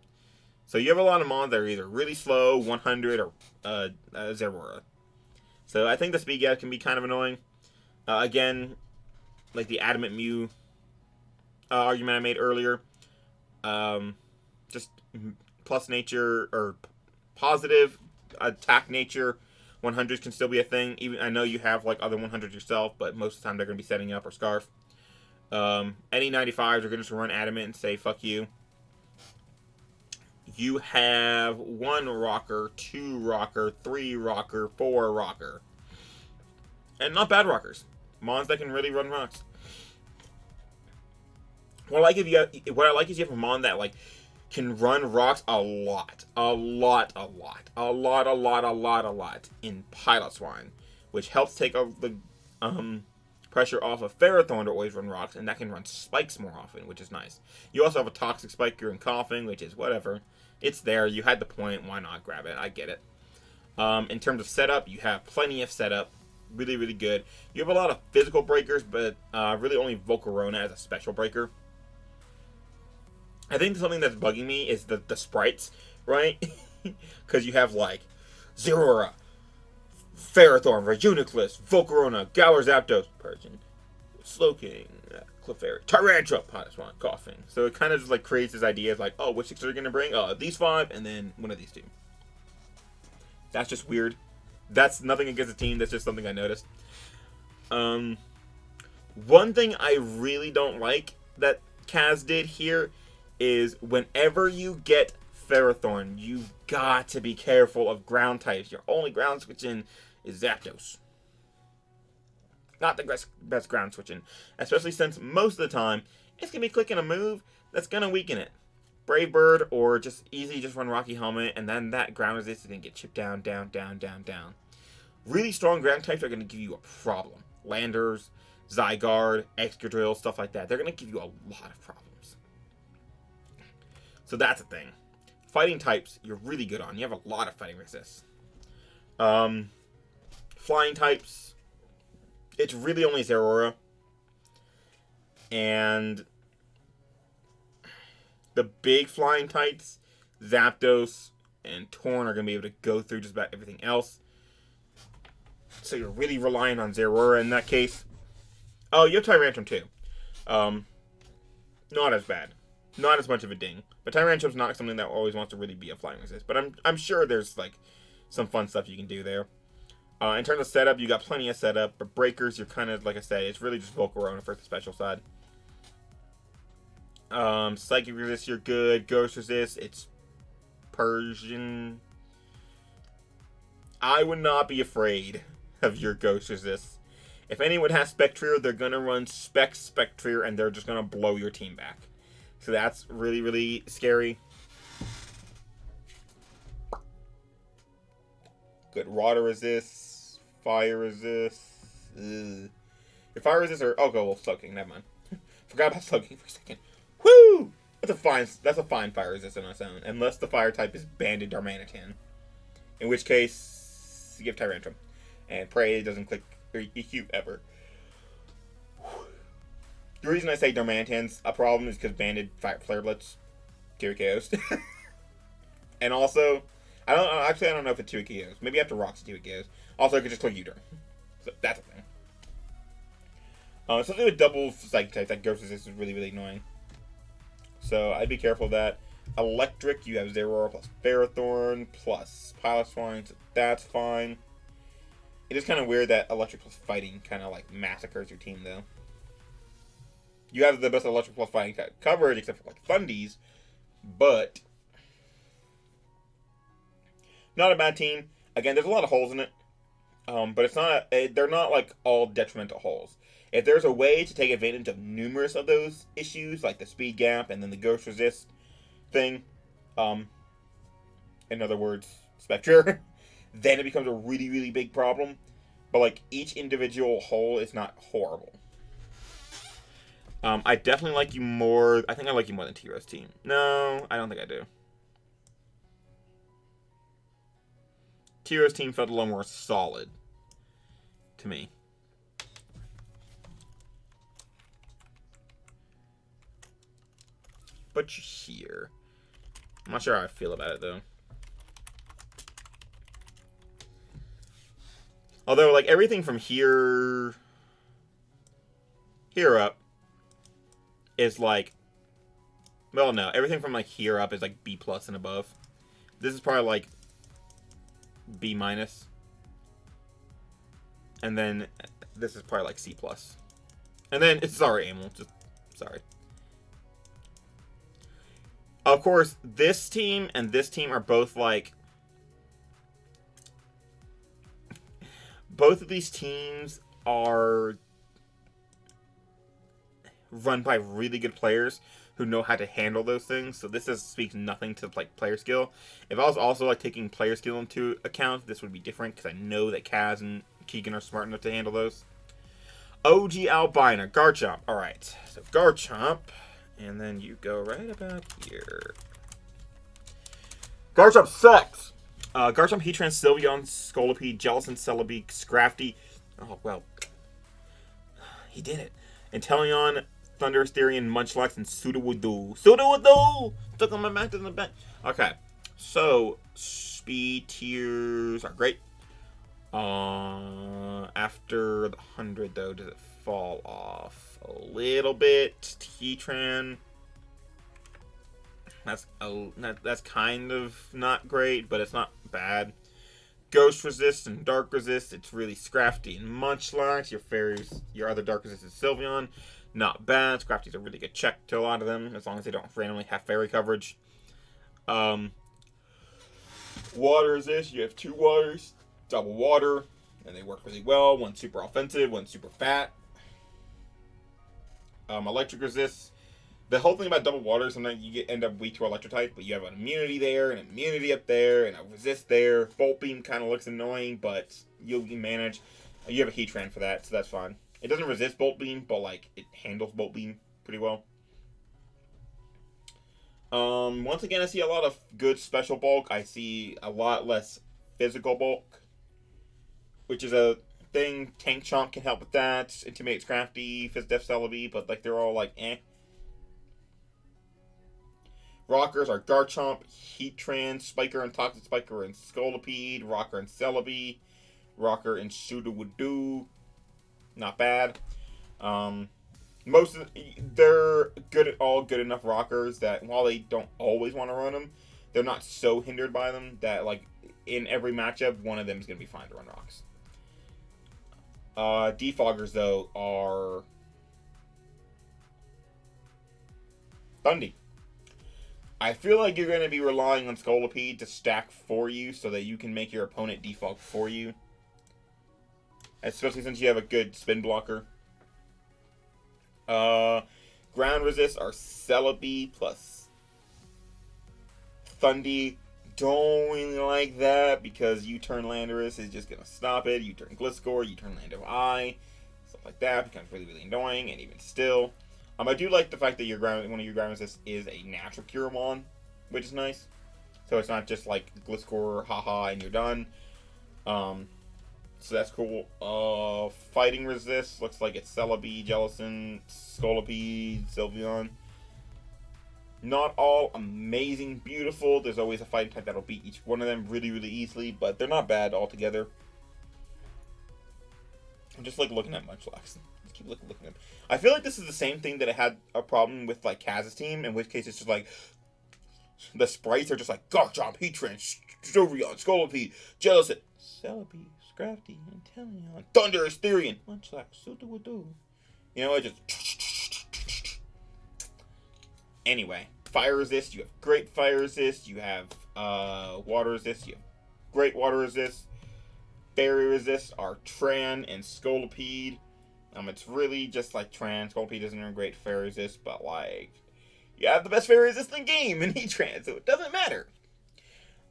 So you have a lot of mons that are either really slow, 100, or Zeraora. So I think the speed gap can be kind of annoying. Again, like the Adamant Mew argument I made earlier. Just plus nature, or positive attack nature 100s can still be a thing. Even I know you have like other 100s yourself, but most of the time they're going to be setting up or Scarf. Any 95s are going to just run Adamant and say, fuck you. You have 1 rocker, 2 rocker, 3 rocker, 4 rocker. And not bad rockers. Mons that can really run rocks. What I like is you have a mon that like can run rocks a lot in Piloswine, which helps take the pressure off of Ferrothorn to always run rocks, and that can run spikes more often, which is nice. You also have a Toxic Spiker and Coughing, which is whatever. It's there. You had the point. Why not grab it? I get it. In terms of setup, you have plenty of setup. Really, really good. You have a lot of physical breakers, but really only Volcarona as a special breaker. I think something that's bugging me is the sprites, right? Because you have like Zeraora, Ferrothorn, Uniclus, Volcarona, Galar Zapdos, Persian, Slowking, Clefairy, Tyrantrum, Piloswine, Coughing. So it kind of just like creates this idea of like, oh, which 6 are you going to bring? Oh, these 5, and then one of these 2. That's just weird. That's nothing against the team. That's just something I noticed. One thing I really don't like that Kaz did here is whenever you get Ferrothorn, you've got to be careful of ground types. Your only ground switching is Zapdos. Not the best ground switching. Especially since most of the time, it's going to be clicking a move that's going to weaken it. Brave Bird, or just run Rocky Helmet, and then that ground resist is going to get chipped down. Really strong ground types are going to give you a problem. Landers, Zygarde, Excadrill, stuff like that. They're going to give you a lot of problems. So that's a thing. Fighting types, you're really good on. You have a lot of fighting resists. Flying types, it's really only Zeraora. And the big flying types, Zapdos and Torn, are going to be able to go through just about everything else. So you're really relying on Zeraora in that case. Oh, you have Tyrantrum too. Not as bad. Not as much of a ding. But Tyrantrum's not something that always wants to really be a flying resist. But I'm sure there's like some fun stuff you can do there. In terms of setup, you got plenty of setup, but breakers, you're kind of, like I said, it's really just Volcarona for the special side. Psychic resist, you're good. Ghost resist, it's Persian. I would not be afraid of your Ghost resist. If anyone has Spectrier, they're going to run Spectrier, and they're just going to blow your team back. So that's really, really scary. Good water resist, fire resist. Ugh. Your fire resist or well, soaking. Never mind. Forgot about soaking for a second. Woo! That's a fine fire resist on its own, unless the fire type is Banded Darmanitan, in which case you give Tyrantrum and pray it doesn't click or EQ ever. The reason I say Darmanitan's a problem is because Banded Flare Blitz 2 KOs, and also. I don't know if it's 2 KOs. Maybe after rocks 2 KOs. Also, I could just click U-turn. So that's a thing. Something with double psychic types that Ghost Resist is really, really annoying. So I'd be careful of that. Electric, you have Zeraora plus Ferrothorn plus Piloswine, so that's fine. It is kind of weird that Electric plus Fighting kind of like massacres your team though. You have the best Electric plus Fighting coverage except for like Thundies, but not a bad team. Again, there's a lot of holes in it, but it's not. They're not like all detrimental holes. If there's a way to take advantage of numerous of those issues, like the speed gap and then the ghost resist thing, in other words, Spectre, then it becomes a really, really big problem. But like each individual hole is not horrible. I definitely like you more. I think I like you more than T-Rose team. No, I don't think I do. T-Rose team felt a little more solid to me. But you're here. I'm not sure how I feel about it though. Although, like, everything from here up is like, well, no, everything from like here up is like B+ and above. This is probably like B-, and then this is probably like C+. And then it's sorry, Amel, just sorry. Of course, this team and this team are both like, both of these teams are run by really good players who know how to handle those things. So this speaks nothing to like player skill. If I was also like taking player skill into account, this would be different because I know that Kaz and Keegan are smart enough to handle those. OG Albina, Garchomp. All right, so Garchomp, and then you go right about here. Garchomp sucks. Garchomp, Heatran, Sylveon, Scolipede, Jellicent, Celebi, Scrafty. Oh well, he did it. Inteleon, Thundurus, Therian, Munchlax, and Sudowoodo. Sudowoodo! Stuck on my back in the back. Okay, so speed tiers are great. After the 100 though, does it fall off a little bit? Heatran. That's kind of not great, but it's not bad. Ghost resist and dark resist, it's really Scrafty and Munchlax. Your fairies, your other dark resist is Sylveon. Not bad. Scrafty's a really good check to a lot of them, as long as they don't randomly have fairy coverage. Water resist, you have 2 waters, double water, and they work really well. One's super offensive, one's super fat. Electric resist. The whole thing about double water, sometimes you end up weak to electric type, but you have an immunity there, and an immunity up there, and a resist there. Bolt Beam kind of looks annoying, but you can manage. You have a Heatran for that, so that's fine. It doesn't resist Bolt Beam, but like it handles Bolt Beam pretty well. Once again, I see a lot of good special bulk. I see a lot less physical bulk, which is a thing. Tank Chomp can help with that. Intimidate Scrafty, Fizz Def Celebi, but like they're all like eh. Rockers are Garchomp, Heatran, Spiker and Toxic Spiker and Scolipede, Rocker and Celebi, Rocker and Sudowoodo. Not bad. They're good enough rockers that while they don't always want to run them, they're not so hindered by them that, like, in every matchup, one of them is going to be fine to run rocks. Defoggers, though, are Thundy. I feel like you're going to be relying on Skorupis to stack for you so that you can make your opponent defog for you. Especially since you have a good spin blocker. Ground resist are Celebi plus Thundy. Don't really like that because U-turn Landorus is just going to stop it. U-turn Gliscor, U-turn Lando I, stuff like that becomes really, really annoying. And even still, I do like the fact that one of your ground resists is a natural Curemon, which is nice. So it's not just like Gliscor, haha, and you're done. So that's cool. Fighting resist looks like it's Celebi, Jellicent, Skorupis, Sylveon. Not all amazing, beautiful. There's always a fighting type that'll beat each one of them really, really easily, but they're not bad altogether. I'm just like looking at Munchlax. Just keep looking at them. I feel like this is the same thing that I had a problem with like Kaz's team, in which case it's just like the sprites are just like Garchomp, Heatran, Sylveon, Skorupis, Jellicent, Celebi, Scrafty, Inteleon, Thunder, Asterion, Munchlax, Sudowoodo. You know, I just. Anyway, fire resist, you have great fire resist, you have water resist, you have great water resist. Fairy resist are Tran and Scolipede. It's really just like Tran. Scolipede isn't a great fairy resist, but like, you have the best fairy resist in the game in Heatran, so it doesn't matter.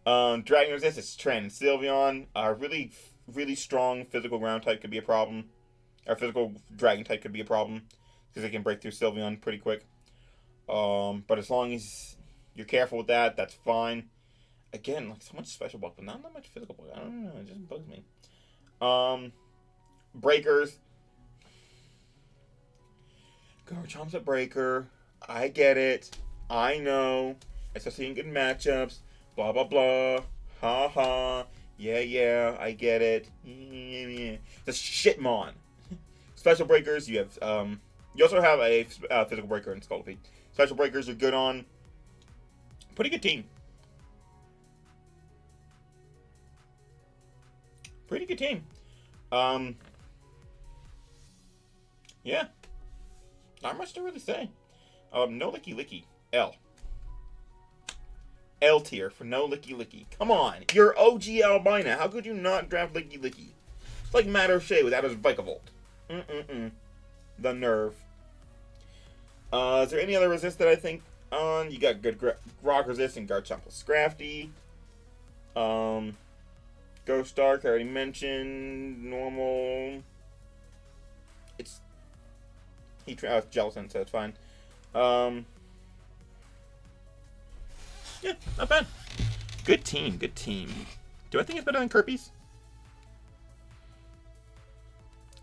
Dragon resist is Tran and Sylveon. Really, really strong physical ground type could be a problem. Or physical dragon type could be a problem, because they can break through Sylveon pretty quick. But as long as you're careful with that, that's fine. Again, like so much special bulk, but not that much physical bulk. I don't know, it just bugs me. Breakers. Garchomp's a breaker. I get it. I know. Especially in good matchups. Blah, blah, blah. Ha ha. Yeah, yeah, I get it. Yeah. The shitmon. Special breakers, you have, you also have a physical breaker in Scolipede. Special breakers are good on. Pretty good team. Pretty good team. Yeah. Not much to really say. No Licky Licky. L. L tier for no Licky Licky. Come on. You're OG Albina. How could you not draft Licky Licky? It's like Matter of Shea without his Vikavolt. The nerve. Is there any other resist that I think on? You got good rock resist and Garchomp with Scrafty. Ghost Dark, I already mentioned. Normal. It's Jellicent, so it's fine. Yeah, not bad. Good team, good team. Do I think it's better than Kirby's?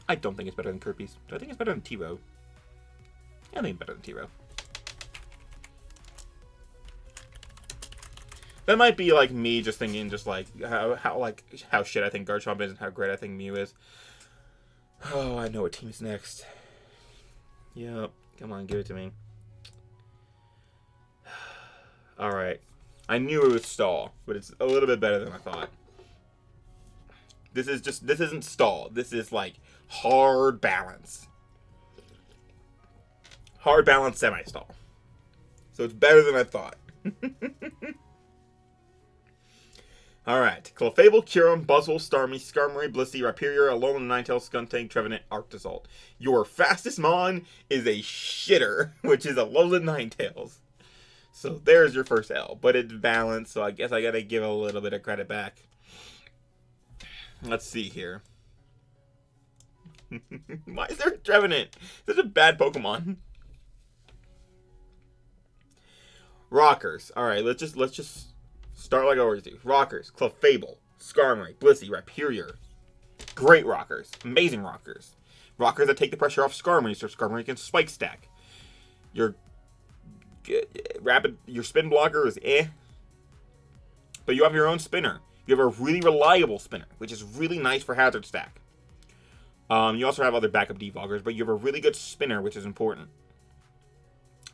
I don't think it's better than Kirby's. Do I think it's better than T-Row? I think it's better than T-Row. That might be like me just thinking just like how shit I think Garchomp is and how great I think Mew is. Oh, I know what team's next. Yep. Come on, give it to me. Alright. I knew it was stall, but it's a little bit better than I thought. This isn't stall. This is like hard balance. Hard balance semi-stall. So it's better than I thought. Alright. Clefable, Curum, Buzzwole, Starmie, Skarmory, Blissey, Rhyperior, Alolan Ninetales, Skuntank, Trevenant, Arctozolt. Your fastest mon is a shitter, which is Alolan Ninetales. So there's your first L. But it's balanced, so I guess I gotta give a little bit of credit back. Let's see here. Why is there a Trevenant? This is a bad Pokemon. Rockers. Alright, let's just start like I always do. Rockers. Clefable. Skarmory. Blissey. Rhyperior. Great rockers. Amazing rockers. Rockers that take the pressure off Skarmory so Skarmory can spike stack. Your spin blocker is eh. But you have your own spinner. You have a really reliable spinner, which is really nice for hazard stack. You also have other backup defoggers, but you have a really good spinner, which is important.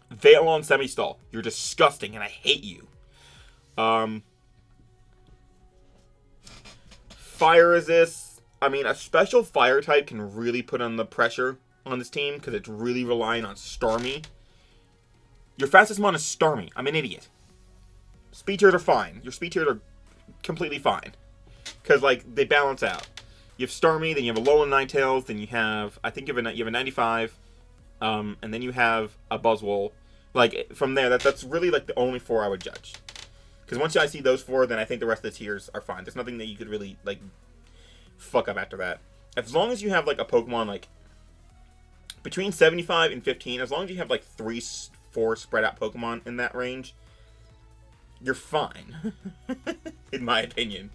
Veil on semi-stall. You're disgusting, and I hate you. Fire resist. I mean, a special fire type can really put on the pressure on this team because it's really relying on Starmie. Your fastest mon is Starmie. I'm an idiot. Speed tiers are fine. Your speed tiers are completely fine. Because, like, they balance out. You have Starmie, then you have a Alolan Ninetales, then you have, I think you have a 95, and then you have a Buzzwole. Like, from there, that's really, like, the only 4 I would judge. Because once I see those 4, then I think the rest of the tiers are fine. There's nothing that you could really, like, fuck up after that. As long as you have, like, a Pokemon, like, between 75 and 15, as long as you have, like, 3-4 spread out Pokemon in that range, you're fine. In my opinion.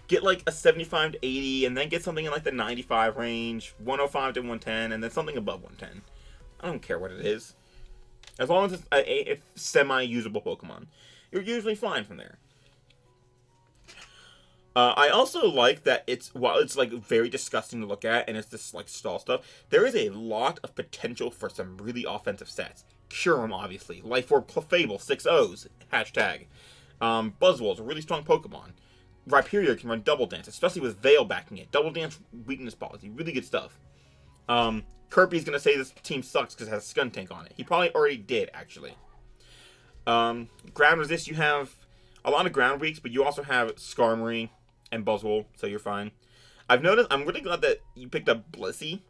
Get like a 75 to 80, and then get something in like the 95 range, 105 to 110, and then something above 110. I don't care what it is. As long as it's a semi-usable Pokemon, you're usually fine from there. I also like that while it's like very disgusting to look at, and it's this like stall stuff, there is a lot of potential for some really offensive stats. Kyurem, obviously. Life Orb Clefable, 6 O's, hashtag. Buzzwole's a really strong Pokemon. Rhyperior can run Double Dance, especially with Veil backing it. Double Dance, weakness policy, really good stuff. Kirby's gonna say this team sucks because it has a Skuntank on it. He probably already did, actually. Ground Resist, you have a lot of ground weaks, but you also have Skarmory and Buzzwole, so you're fine. I've noticed, I'm really glad that you picked up Blissey.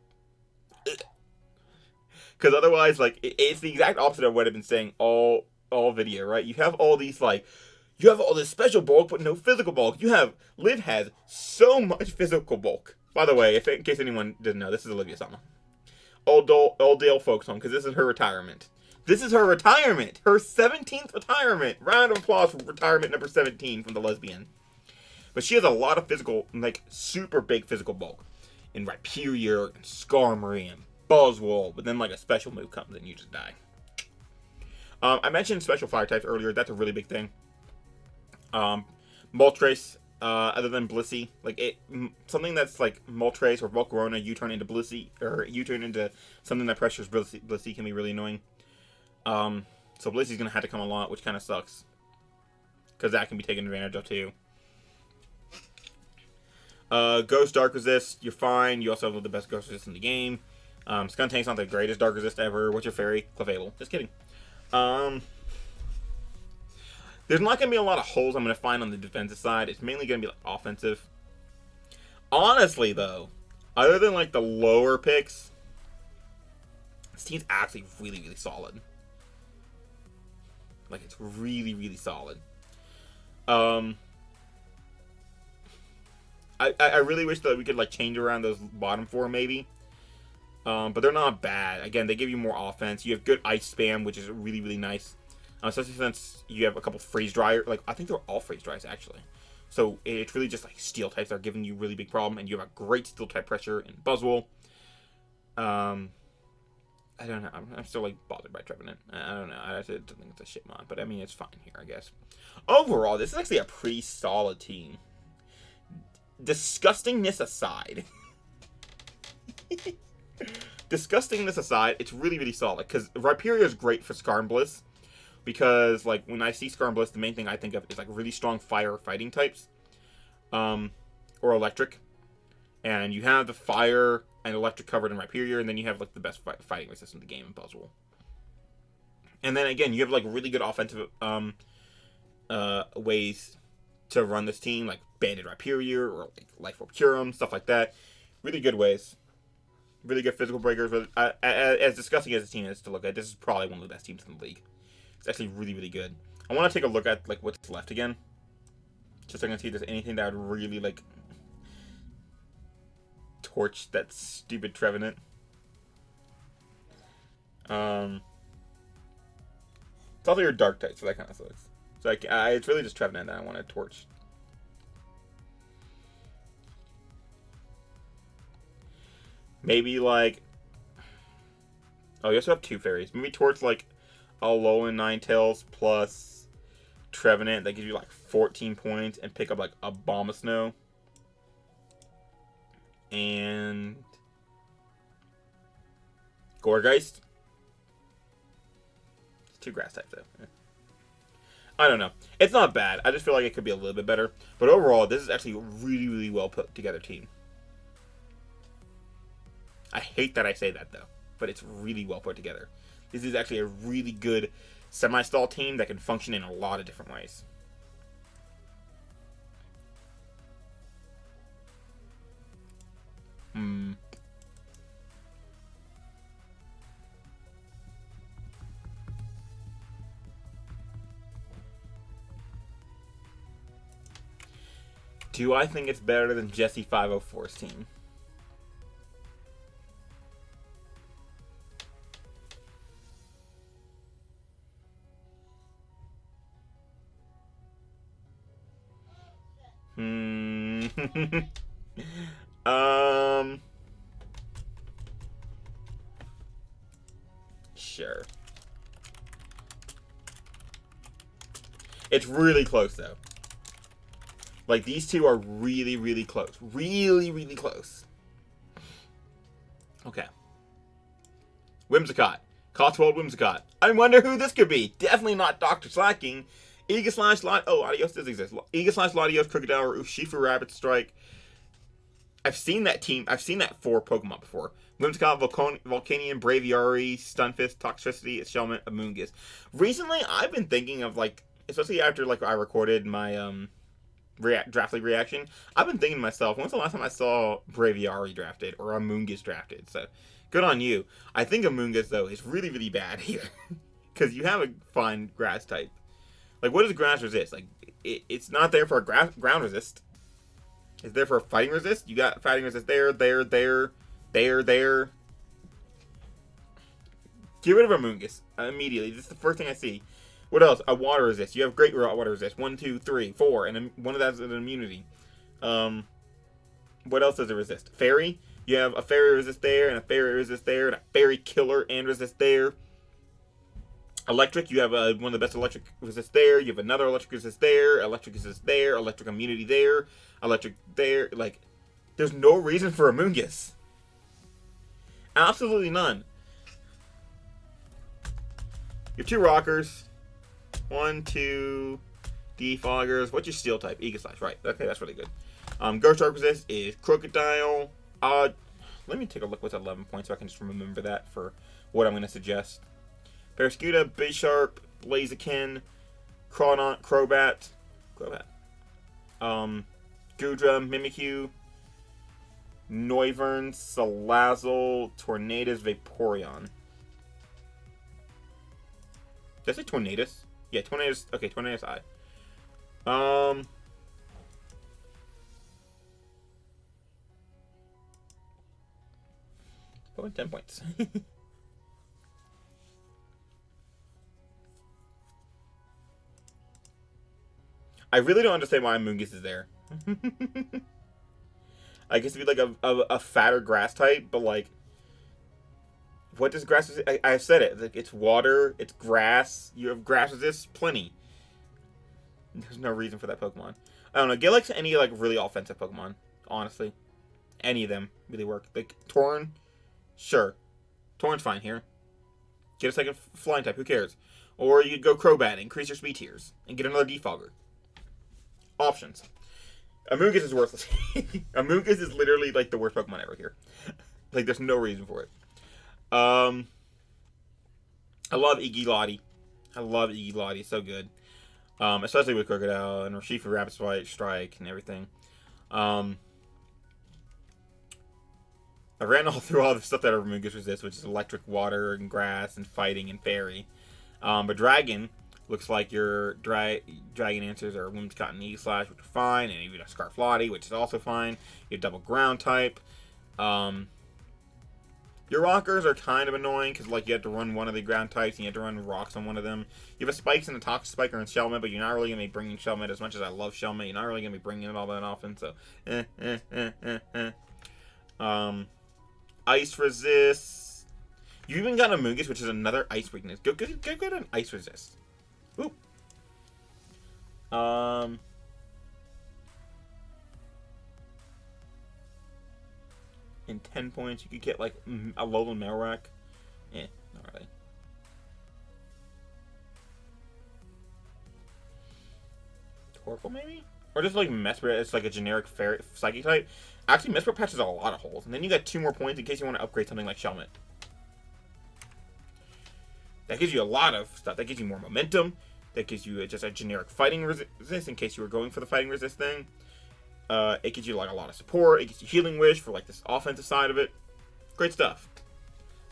Because otherwise, like, it's the exact opposite of what I've been saying all video, right? You have all these, like, you have all this special bulk, but no physical bulk. Liv has so much physical bulk. By the way, in case anyone didn't know, this is Olivia Sama. Oldale Folks Home, because this is her retirement. This is her retirement! Her 17th retirement! Round of applause for retirement number 17 from the lesbian. But she has a lot of physical, like, super big physical bulk. In Rhyperior, and Skarmory, and Buzzwole, but then, like, a special move comes and you just die. I mentioned special fire types earlier. That's a really big thing. Moltres, other than Blissey, like something that's like Moltres or Volcarona, you turn into Blissey, or you turn into something that pressures Blissey can be really annoying. So Blissey's gonna have to come a lot, which kind of sucks, because that can be taken advantage of too. Ghost Dark Resist, you're fine. You also have the best Ghost Resist in the game. Skuntank's not the greatest Dark Resist ever. What's your fairy? Clefable. Just kidding. There's not going to be a lot of holes I'm going to find on the defensive side. It's mainly going to be like offensive. Honestly, though, other than like the lower picks, this team's actually really, really solid. Like, it's really, really solid. I really wish that we could like change around those bottom 4 maybe. But they're not bad. Again, they give you more offense. You have good ice spam, which is really, really nice. Especially since you have a couple freeze dryer. Like, I think they're all freeze dries, actually. So, it's really just, like, steel types that are giving you a really big problem. And you have a great steel type pressure in Buzzwole. I don't know. I'm still, like, bothered by Trevenant. I don't know. I don't think it's a shit mod. But, I mean, it's fine here, I guess. Overall, this is actually a pretty solid team. Disgustingness aside. Disgustingness aside, it's really, really solid. Because Rhyperior is great for Skarm Bliss. Because, like, when I see Skarm Bliss, the main thing I think of is, like, really strong fire fighting types. Or electric. And you have the fire and electric covered in Rhyperior, and then you have, like, the best fighting resistance in the game in Buzzwole. And then, again, you have, like, really good offensive ways to run this team, like Banded Rhyperior or, like, Life Orb Kyurem, stuff like that. Really good ways. Really good physical breakers. But as disgusting as this team is to look at, this is probably one of the best teams in the league. It's actually really, really good. I want to take a look at, like, what's left again. Just so I can see if there's anything that would really, like, torch that stupid Trevenant. It's also your dark type, so that kind of sucks. So it's really just Trevenant that I want to torch. Maybe, like... Oh, you also have 2 fairies. Maybe torch, like, Alolan Ninetales plus Trevenant. That gives you, like, 14 points. And pick up, like, a Abomasnow. And... Gourgeist. It's 2 grass types, though. Yeah. I don't know. It's not bad. I just feel like it could be a little bit better. But overall, this is actually a really, really well put together team. I hate that I say that, though. But it's really well put together. This is actually a really good semi-stall team that can function in a lot of different ways. Do I think it's better than Jesse 504's team? Sure. It's really close, though. Like, these two are really, really close. Really, really close. Okay. Whimsicott. Cotswold Whimsicott. I wonder who this could be. Definitely not Dr. Slacking. Aegislash, Latios does exist. Aegislash, Latios, Crocodile, or Urshifu Rapid Strike. I've seen that team. I've seen that 4 Pokemon before. Whimsicott, Volcanion, Braviary, Stunfisk, Toxtricity, Shelmet, Amoonguss. Recently, I've been thinking of, like, especially after, like, I recorded my, Draft League reaction, I've been thinking to myself, when's the last time I saw Braviary drafted, or Amoonguss drafted? So, good on you. I think Amoonguss, though, is really, really bad here. Because you have a fine grass type. Like, what does grass resist? Like, it's not there for a ground resist. It's there for a fighting resist. You got fighting resist there. Get rid of Amoonguss immediately. This is the first thing I see. What else? A water resist. You have great water resist. 1, 2, 3, 4, and one of that's an immunity. What else does it resist? Fairy. You have a fairy resist there, and a fairy resist there, and a fairy killer and resist there. Electric. You have one of the best electric resist there. You have another electric resist there. Electric resist there. Electric immunity there. Electric there. Like, there's no reason for Amoonguss. Absolutely none. Your 2 rockers. 1, 2 defoggers. What's your steel type? Aegislash, right. Okay, that's really good. Ghost Shark resist is Crocodile. Let me take a look what's 11 points so I can just remember that for what I'm going to suggest. Parascuta, Bisharp, Blaziken, Crobat. Gudra, Mimikyu, Noiverns, Salazzle, Tornadus, Vaporeon. Did I say Tornadus? Yeah, Tornadus. Okay, Tornadus I. Oh, 10 points. I really don't understand why Amoonguss is there. I guess it'd be like a fatter grass type, but like, what does grass resist? I've said it. Like, it's water, it's grass. You have grass resist, plenty. There's no reason for that Pokemon. I don't know. Get like any like really offensive Pokemon. Honestly, any of them really work. Like Torn, sure, Torn's fine here. Get a second flying type. Who cares? Or you could go Crobat, increase your speed tiers, and get another defogger. Options. Amoonguss is worthless. Amoonguss is literally like the worst Pokemon ever here. Like, there's no reason for it. I love Iggy I love Iggy so good. Especially with Crocodile and Urshifu Rapid Strike and everything. I ran through all the stuff that Amoonguss resists, which is electric, water, and grass, and fighting, and fairy. But Dragon looks like your Dragon answers are Whimsicott and Aegislash, which are fine, and even a Scarflottie, which is also fine. You have double ground type. Your rockers are kind of annoying because, like, you have to run one of the ground types and you have to run rocks on one of them. You have a Spikes and a Toxic Spiker and Shelmet, but you're not really going to be bringing Shelmet as much as I love Shelmet. You're not really going to be bringing it all that often, so Ice Resist. You even got Amoonguss, which is another Ice weakness. Go get an Ice Resist. Oop. In 10 points, you could get like a Alolan Melrac. Not really. Torkoal, maybe? Or just like Mesprit, it's like a generic Psychic type. Actually, Mesprit patches a lot of holes. And then you got 2 more points in case you want to upgrade something like Shelmet. That gives you a lot of stuff. That gives you more momentum. That gives you just a generic fighting resist in case you were going for the fighting resist thing. It gives you like a lot of support. It gives you Healing Wish for like this offensive side of it. Great stuff.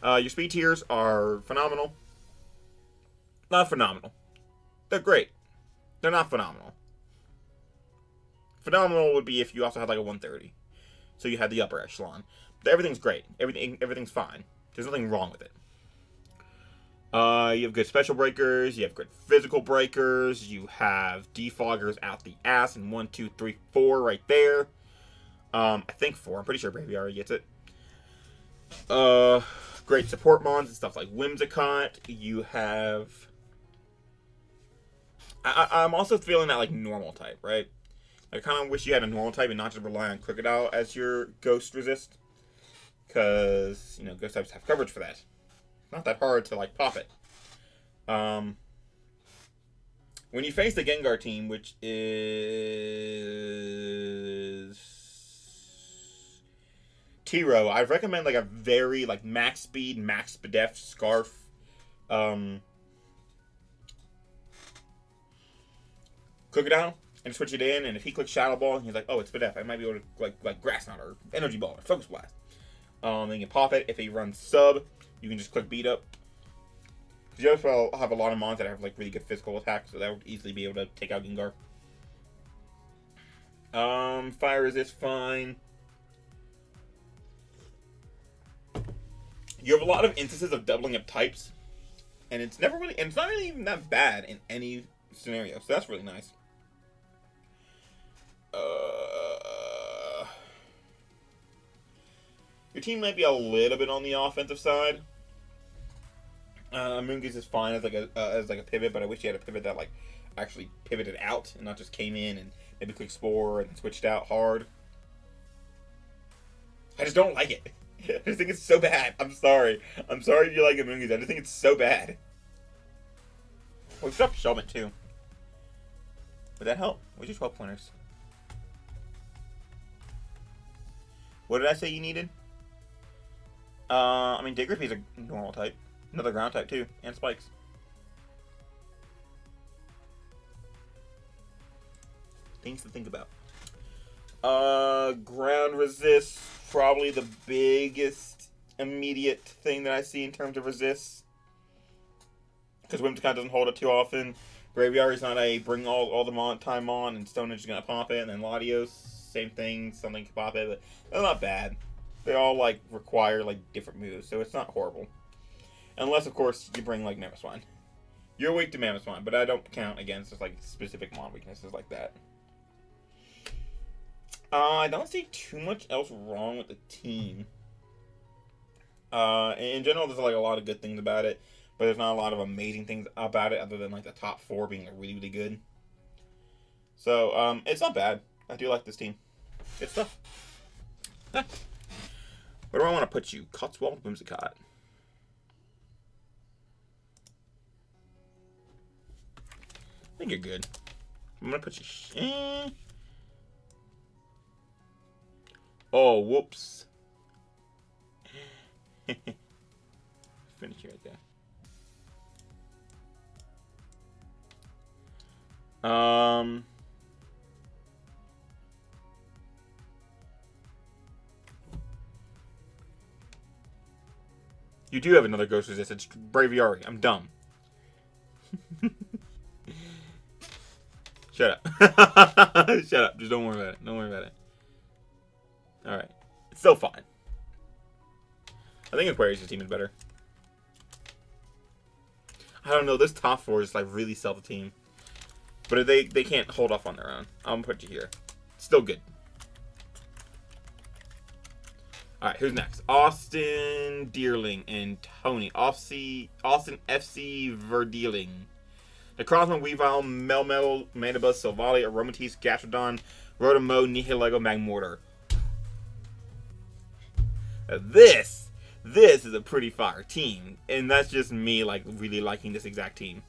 Your speed tiers are phenomenal. Not phenomenal. They're great. They're not phenomenal. Phenomenal would be if you also had like a 130. So you had the upper echelon. But everything's great. Everything's fine. There's nothing wrong with it. You have good special breakers. You have good physical breakers. You have defoggers out the ass in 1, 2, 3, 4 right there. I think 4. I'm pretty sure Baby already gets it. Great support mons and stuff like Whimsicott. You have... I'm also feeling that like normal type, right? I kind of wish you had a normal type and not just rely on Crocodile as your ghost resist. Because, you know, ghost types have coverage for that. It's not that hard to, like, pop it. When you face the Gengar team, which is... T-Row, I recommend, like, a very, like, max speed, max def Scarf. Crocodile. And switch it in, and if he clicks Shadow Ball, he's like, oh, it's Spadef. I might be able to, like Grass Knot, or Energy Ball, or Focus Blast. Then you can pop it. If he runs Sub, you can just click Beat Up. Because you also have a lot of mons that have, like, really good physical attacks, so that would easily be able to take out Gengar. Fire Resist, fine. You have a lot of instances of doubling up types, and it's not really even that bad in any scenario, so that's really nice. Your team might be a little bit on the offensive side. Moongoose is fine as like a pivot, but I wish you had a pivot that like actually pivoted out and not just came in and maybe clicked Spore and switched out hard. I just don't like it. I just think it's so bad. I'm sorry. I'm sorry if you like a Moongoose. I just think it's so bad. We've dropped Shelmet too. Would that help? Where's your 12 pointers? What did I say you needed? I mean, Digrippy's a normal type. Another ground type, too. And Spikes. Things to think about. Ground resist. Probably the biggest immediate thing that I see in terms of resists. Because Whimsicott doesn't hold it too often. Braviary's not a bring all the time on, and Stone is going to pop it. And then Latios, same thing. Something can pop it, but they're not bad. They all, like, require, like, different moves, so it's not horrible. Unless, of course, you bring, like, Mamoswine. You're weak to Mamoswine, but I don't count against just, like, specific mon weaknesses like that. I don't see too much else wrong with the team. In general, there's, like, a lot of good things about it, but there's not a lot of amazing things about it other than, like, the top 4 being, like, really, really good. So, it's not bad. I do like this team. Good stuff. Where do I want to put you? Cotswold Whimsicott. I think you're good. I'm going to put you... Oh, whoops. Finish you right there. You do have another ghost resist. It's Braviary. I'm dumb. Shut up. Shut up. Just don't worry about it. Don't worry about it. Alright. It's still fine. I think Aquarius' team is better. I don't know. This top 4 is like really sell the team. But they can't hold off on their own. I'm going to put you here. Still good. Alright, who's next? Austin Deerling and Tony. Austin FC Verdeerling. The Crossman, Weavile, Melmetal, Mandibus, Silvally, Aromatisse, Gastrodon, Rotamo, Nihilego, Magmortar. This is a pretty fire team. And that's just me, like, really liking this exact team.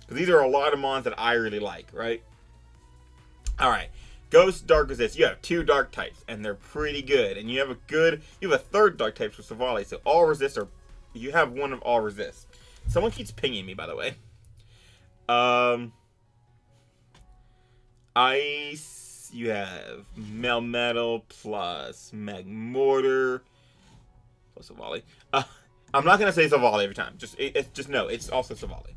Because these are a lot of mons that I really like, right? Alright. Ghost, Dark Resist. You have 2 Dark types, and they're pretty good. And you have a third Dark type for Savali, so all resists are... You have one of all resists. Someone keeps pinging me, by the way. Ice, you have Melmetal plus Magmortar plus Savali. I'm not going to say Savali every time. Just no, it's also Savali.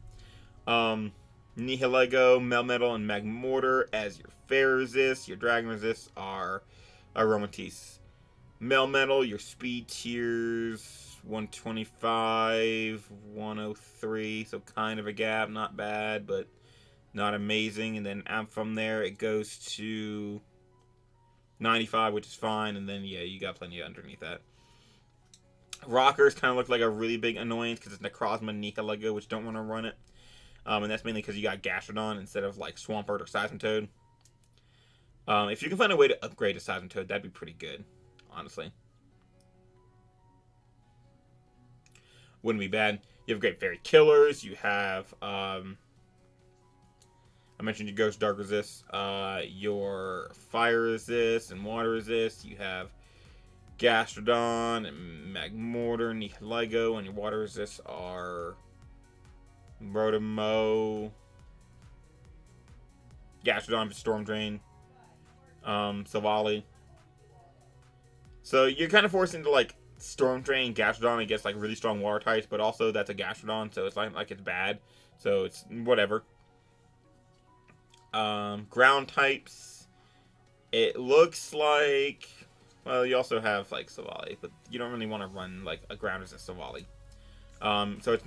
Nihilego, Melmetal, and Magmortar as your Fair Resist. Your Dragon Resists are Aromatisse. Melmetal, your Speed tiers, 125, 103, so kind of a gap. Not bad, but not amazing. And then from there, it goes to 95, which is fine. And then, yeah, you got plenty underneath that. Rockers kind of look like a really big annoyance because it's Necrozma and Nihilego, which don't want to run it. And that's mainly because you got Gastrodon instead of like Swampert or Seismitoad. If you can find a way to upgrade a Seismitoad, that'd be pretty good, honestly. Wouldn't be bad. You have great Fairy Killers. You have, I mentioned your Ghost Dark Resist, your Fire Resist and Water Resist. You have Gastrodon and Magmortar, Nihilego, and your Water Resists are Rotomo, Gastrodon for Storm Drain, Savali. So you're kind of forced into like Storm Drain, Gastrodon against like really strong water types, but also that's a Gastrodon, so it's like it's bad. So it's whatever. Ground types. It looks like, well, you also have like Savali, but you don't really want to run like a ground resist Savali. So it's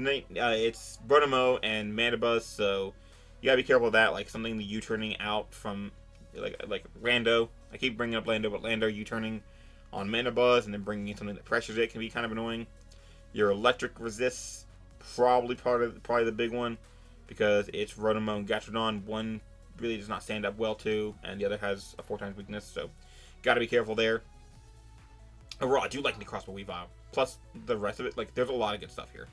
Rotomo and Mandibuzz, so you gotta be careful of that. Like something the U-turning out from like Lando. I keep bringing up Lando, but Lando U-turning on Mandibuzz and then bringing in something that pressures it can be kind of annoying. Your Electric Resists probably the big one because it's Rotomo and Gastrodon. One really does not stand up well to, and the other has a 4x weakness, so gotta be careful there. Overall, I do like Necrozma Weavile. Plus the rest of it, like there's a lot of good stuff here.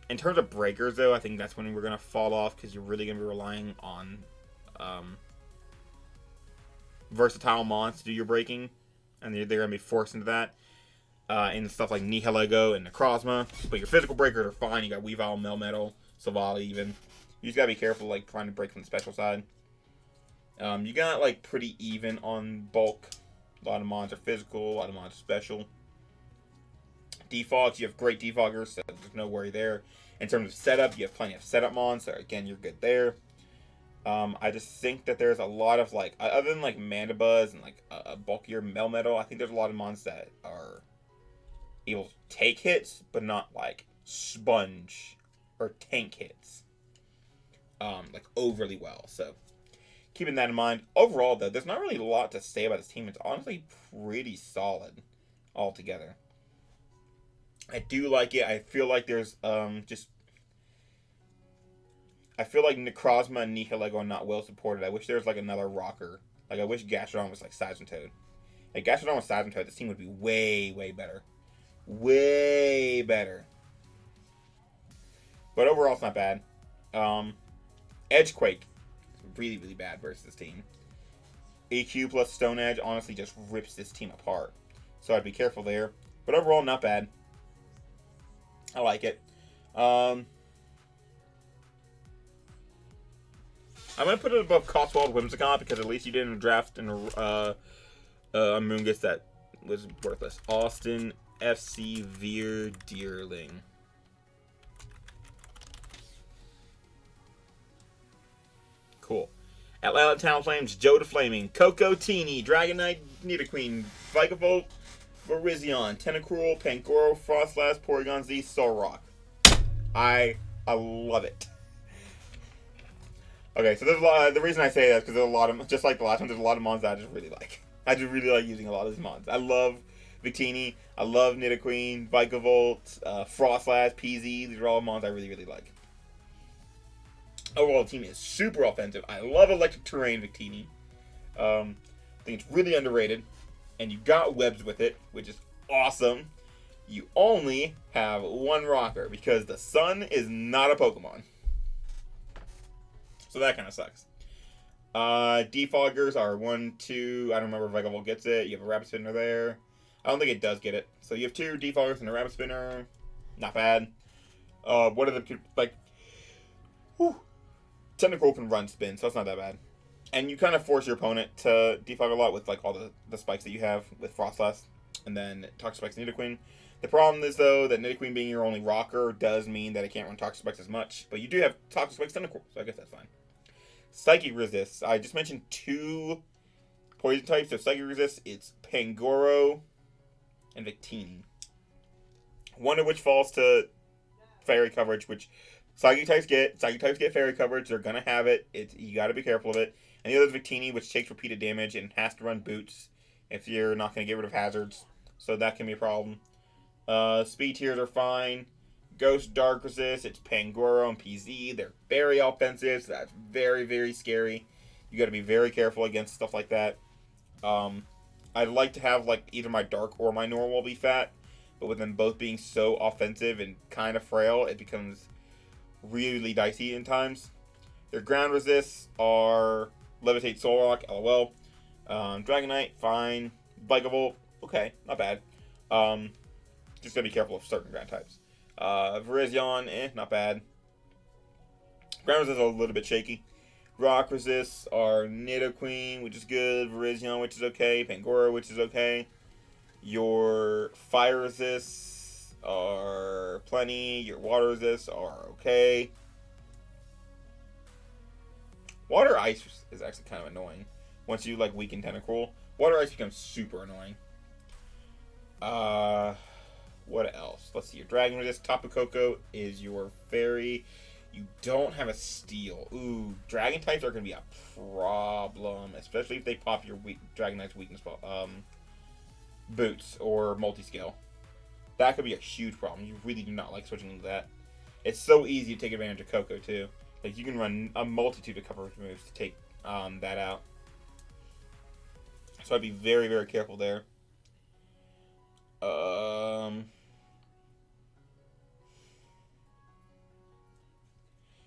In terms of breakers, though, I think that's when we're gonna fall off because you're really gonna be relying on versatile mons to do your breaking, and they're gonna be forced into that. In stuff like Nihilego and Necrozma, but your physical breakers are fine. You got Weavile, Melmetal, Savali, even. You just gotta be careful, like trying to break from the special side. You got like pretty even on bulk. A lot of mons are physical, a lot of mons are special. Defogs, you have great defoggers, so there's no worry there. In terms of setup, you have plenty of setup mons, so again, you're good there. I just think that there's a lot of, like, other than, like, Mandibuzz and, like, a bulkier Melmetal, I think there's a lot of mons that are able to take hits, but not, like, sponge or tank hits, like, overly well, so keeping that in mind. Overall, though, there's not really a lot to say about this team. It's honestly pretty solid altogether. I do like it. I feel like there's I feel like Necrozma and Nihilego are not well supported. I wish there was like another rocker. Like I wish Gastrodon was like Seismitoad. Like Gastrodon was Seismitoad, this team would be way, way better. Way better. But overall, it's not bad. Edgequake, really, really bad versus this team. EQ plus Stone Edge honestly just rips this team apart. So I'd be careful there. But overall, not bad. I like it. I'm going to put it above Cotswold Whimsicott because at least you didn't draft a Mungus that was worthless. Austin FC Verdeerling. Cool. Atlanta Talonflames, Joe the Flaming, Coco Teeny, Dragonite, Nidoqueen, Vikavolt, Virizion, Tentacruel, Pangoro, Frostlass, Porygon Z, Solrock. I love it. Okay, so there's a lot. The reason I say that is because there's a lot of, just like the last one, there's a lot of mons that I just really like. I just really like using a lot of these mons. I love Victini, I love Nidoqueen, Vikavolt, Frostlass, PZ. These are all mons I really, really like. Overall, the team is super offensive. I love Electric Terrain Victini. I think it's really underrated. And you got webs with it, which is awesome. You only have one rocker because the sun is not a Pokemon. So that kind of sucks. Defoggers are 1, 2. I don't remember if Vegavolt gets it. You have a Rabbit Spinner there. I don't think it does get it. So you have 2 Defoggers and a Rabbit Spinner. Not bad. What are the, like, whew. Tentacruel can run spin, so it's not that bad. And you kind of force your opponent to defog a lot with, like, all the spikes that you have with Frostlass. And then Toxic Spikes Nidoqueen. The problem is, though, that Nidoqueen being your only rocker does mean that it can't run Toxic Spikes as much. But you do have Toxic Spikes Tentacruel, so I guess that's fine. Psychic Resist. I just mentioned 2 poison types. So Psychic Resist, it's Pangoro and Victini. One of which falls to Fairy coverage, which Psychic types get. Psychic types get Fairy coverage. They're going to have it. You got to be careful of it. And the other is Victini, which takes repeated damage and has to run boots if you're not going to get rid of hazards. So that can be a problem. Speed tiers are fine. Ghost Dark Resist, it's Pangoro and PZ. They're very offensive, so that's very, very scary. You got to be very careful against stuff like that. I'd like to have like either my Dark or my Normal be fat, but with them both being so offensive and kind of frail, it becomes really dicey in times. Their ground resists are Levitate, Solrock, LOL. Dragonite, fine. Vikavolt, okay, not bad. Just gotta be careful of certain ground types. Virizion, not bad. Ground resists are a little bit shaky. Rock resists are Nidoqueen, which is good. Virizion, which is okay. Pangoro, which is okay. Your fire resists are plenty. Your water resists are okay. Water ice is actually kind of annoying. Once you like weaken Tentacruel, water ice becomes super annoying. What else? Let's see. Your Dragon Resist, Tapu Koko is your fairy. You don't have a steel. Ooh, Dragon types are going to be a problem, especially if they pop your Dragonite's weakness boots or multi-scale. That could be a huge problem. You really do not like switching into that. It's so easy to take advantage of Koko, too. Like, you can run a multitude of coverage moves to take that out. So I'd be very, very careful there.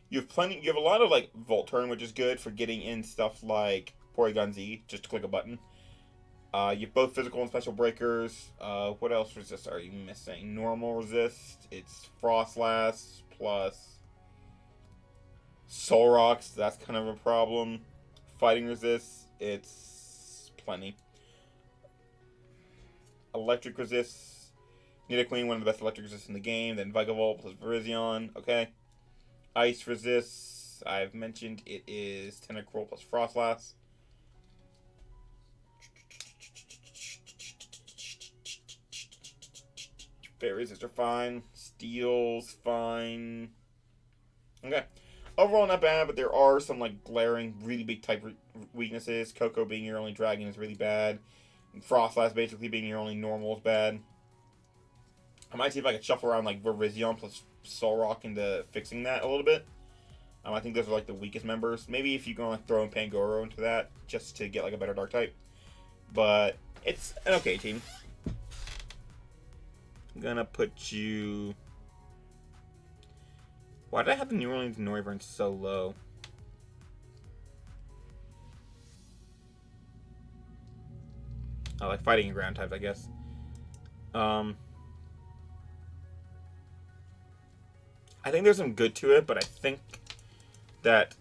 You have a lot of like Volt Turn, which is good for getting in stuff like Porygon Z, just to click a button. You have both physical and special breakers. What else resist are you missing? Normal resist. It's Frostlass plus Solrock. So that's kind of a problem. Fighting resist. It's plenty. Electric resists. Nidoqueen, one of the best electric resists in the game. Then Vikavolt plus Virizion. Okay. Ice resists. I've mentioned it is Tentacruel plus Frostlass. Fairy resists are fine. Steel's fine. Okay. Overall, not bad, but there are some like glaring, really big type weaknesses. Koko being your only dragon is really bad. Frostlass basically being your only normal is bad. I might see if I could shuffle around like Virizion plus Solrock into fixing that a little bit. I think those are like the weakest members. Maybe if you go and throw in Pangoro into that just to get like a better dark type. But it's an okay team. I'm gonna put you. Why did I have the New Orleans Noiverns so low? I like fighting ground types, I guess. I think there's some good to it, but I think that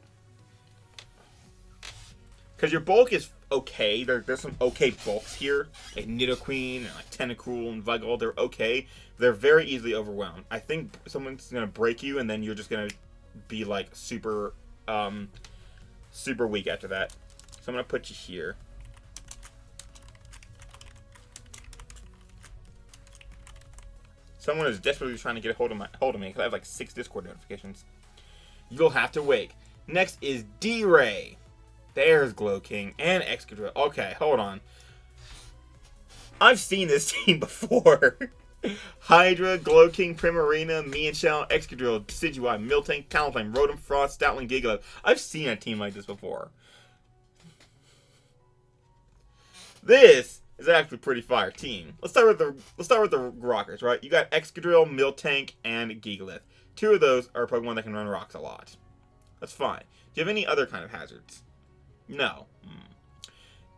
because your bulk is okay, there's some okay bulks here, like Nidoqueen and like Tentacruel and Vikavolt. They're okay. They're very easily overwhelmed. I think someone's gonna break you, and then you're just gonna be like super weak after that. So I'm gonna put you here. Someone is desperately trying to get a hold of me because I have like 6 Discord notifications. You'll have to wait. Next is D-Ray. There's Glowking and Excadrill. Okay, hold on. I've seen this team before. Hydra, Glowking, Primarina, Mienshao, Excadrill, Decidueye, Miltank, Talonflame, Rotom, Frost, Stoutland, Gigalith. I've seen a team like this before. This is actually a pretty fire team. Let's start with the rockers, right? You got Excadrill, Miltank, and Gigalith. 2 of those are Pokemon that can run rocks a lot. That's fine. Do you have any other kind of hazards? No.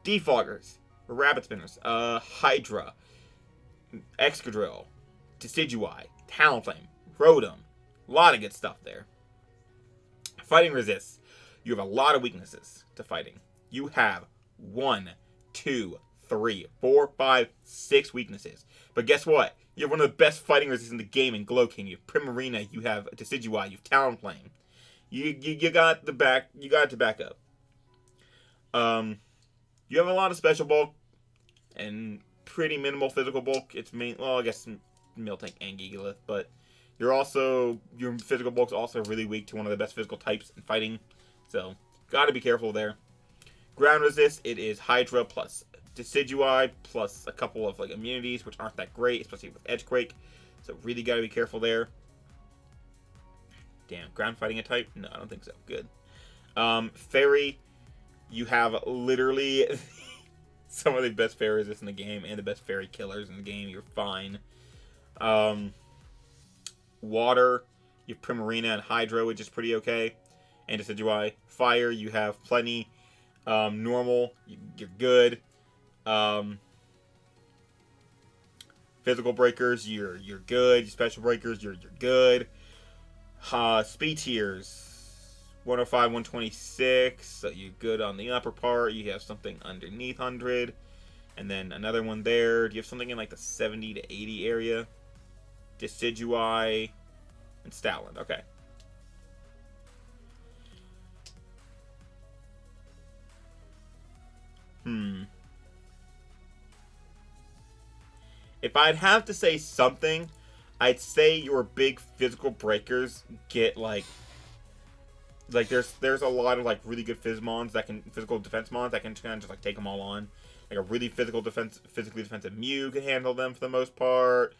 Defoggers, Rabbit Spinners, Hydra, Excadrill, Decidueye, Talonflame, Rotom. A lot of good stuff there. Fighting Resists. You have a lot of weaknesses to fighting. You have 1, 2, 3, 4, 5, 6 weaknesses. But guess what? You have one of the best fighting resists in the game in Glow King. You have Primarina, you have Decidueye, you have Talonflame. You got the back. You got it to back up. You have a lot of special bulk and pretty minimal physical bulk. It's I guess Miltank and Gigalith, but your physical bulk's also really weak to one of the best physical types in fighting. So got to be careful there. Ground resist, it is Hydra plus Decidueye plus a couple of immunities, which aren't that great, especially with Edgequake. So really got to be careful there. Damn, ground fighting a type? No, I don't think so. Good. Fairy, you have literally some of the best fairy resists in the game and the best fairy killers in the game. You're fine. Water, you have Primarina and Hydra, which is pretty okay. And Decidueye. Fire, you have plenty. Normal, you're good. Physical breakers, you're good. Special breakers, you're good. Speed tiers, 105, 126. So you're good on the upper part. You have something underneath 100, and then another one there. Do you have something in the 70 to 80 area? Decidueye and Stoutland. Okay. If I'd have to say something, I'd say your big physical breakers get there's a lot of physical defense mons that can kind of just take them all on. A really physically defensive Mew can handle them for the most part.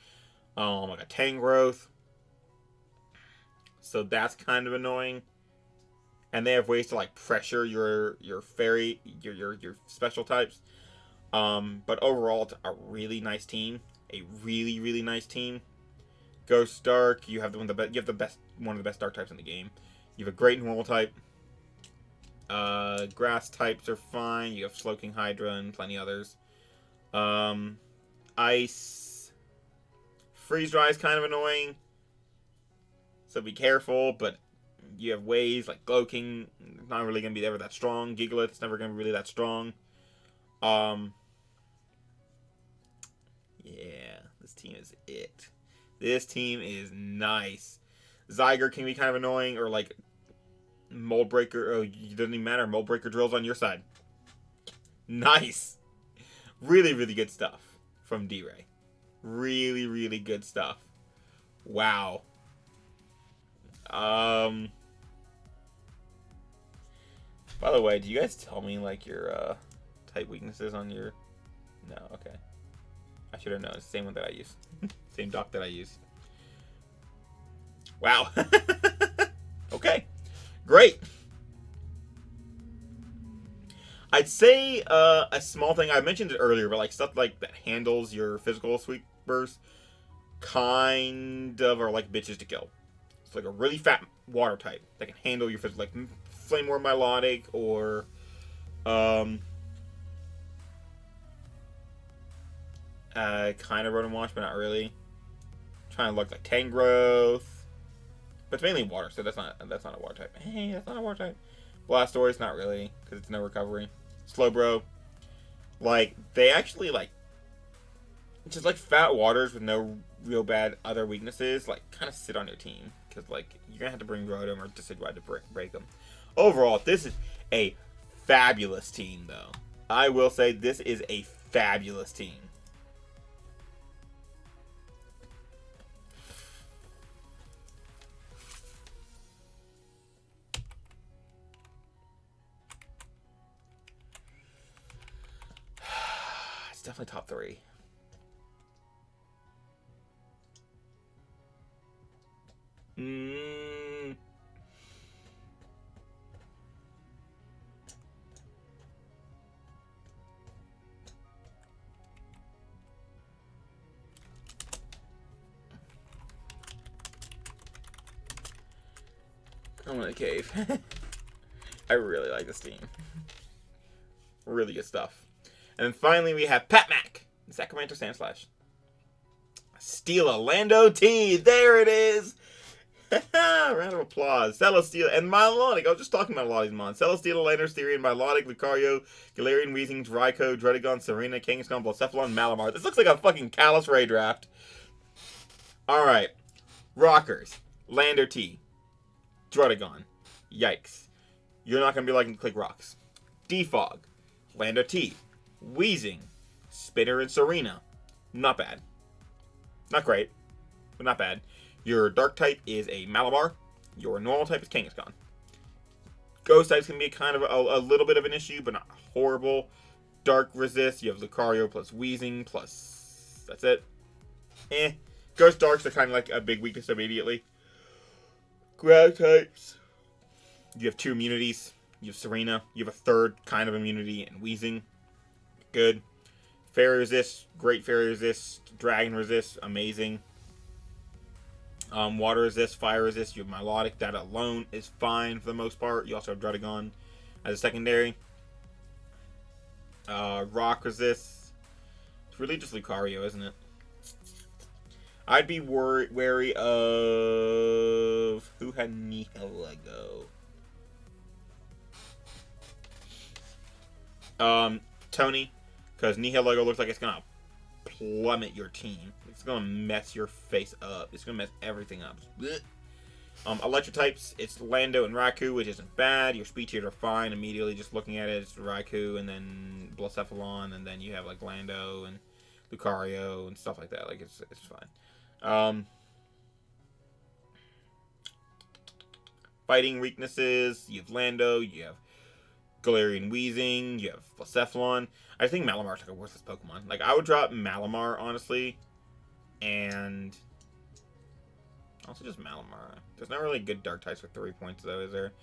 Like a Tangrowth. So that's kind of annoying. And they have ways to pressure your fairy, your special types. But overall, it's a really nice team. A really, really nice team. Ghost Dark, you have one of the best Dark types in the game. You have a great normal type. Grass types are fine. You have Slowking Hydra and plenty others. Ice. Freeze Dry is kind of annoying. So be careful, but you have ways Glow King, not really going to be ever that strong. Gigalith's never going to be really that strong. Yeah, this team is it. This team is nice. Zyger can be kind of annoying, or Mold Breaker. Oh, it doesn't even matter. Mold Breaker drills on your side. Nice. Really, really good stuff from D-Ray. Really, really good stuff. Wow. By the way, do you guys tell me your type weaknesses on your? No, okay. I should have known. It's the same one that I use. Same doc that I use. Wow. Okay. Great. I'd say a small thing. I mentioned it earlier, but stuff that handles your physical sweepers kind of are bitches to kill. It's a really fat water type that can handle your physical, Flame War Milotic or kind of Rotom Wash, but not really. Trying to look like Tangrowth, but it's mainly water, so that's not a water type. Hey, that's not a water type. Blastoise, not really, because it's no recovery. Slowbro, they actually just fat waters with no real bad other weaknesses, kind of sit on your team, because you're gonna have to bring Rotom or Decidueye to break them. Overall, this is a fabulous team, though. I will say this is a fabulous team. Definitely top 3. I'm in a cave. I really like this team. Really good stuff. And then finally we have Pat Mac, Sacramento Sandslash. Steal a Lando T. There it is. Round of applause. Celesteela and Milotic. I was just talking about a lot of these mons. Celesteela, Landers, Therian, Milotic, Lucario, Galarian, Weezing, Raikou, Dredagon, Serena, Kangaskhan, Blacephalon, Malamar. This looks like a fucking Callus Ray draft. Alright. Rockers. Lander T. Dredagon. Yikes. You're not going to be liking to click rocks. Defog. Lander T. Weezing. Spinner and Serena. Not bad. Not great, but not bad. Your dark type is a Malamar. Your normal type is Kangaskhan. Ghost types can be kind of a little bit of an issue, but not horrible. Dark resist. You have Lucario plus Weezing plus... That's it. Ghost Darks are kind of like a big weakness immediately. Ground types. You have 2 immunities. You have Serena. You have a 3rd kind of immunity in Weezing. Good. Fairy resist. Great fairy resist. Dragon resist. Amazing. Water resist. Fire resist. You have Milotic. That alone is fine for the most part. You also have Dredagon as a secondary. Rock resist. It's really just Lucario, isn't it? I'd be wary of... Who had Nihilego? Tony. Because Nihilego looks like it's going to plummet your team. It's going to mess your face up. It's going to mess everything up. Electric types, it's Lando and Raikou, which isn't bad. Your speed tiers are fine immediately. Just looking at it, it's Raikou and then Blacephalon, and then you have like Lando and Lucario and stuff like that. Like it's fine. Fighting weaknesses, you have Lando, you have Galarian Weezing, you have Blacephalon. I think Malamar's like a worthless Pokemon. Like, I would drop Malamar, honestly. And also just Malamar. There's not really good dark types for 3 points, though, is there?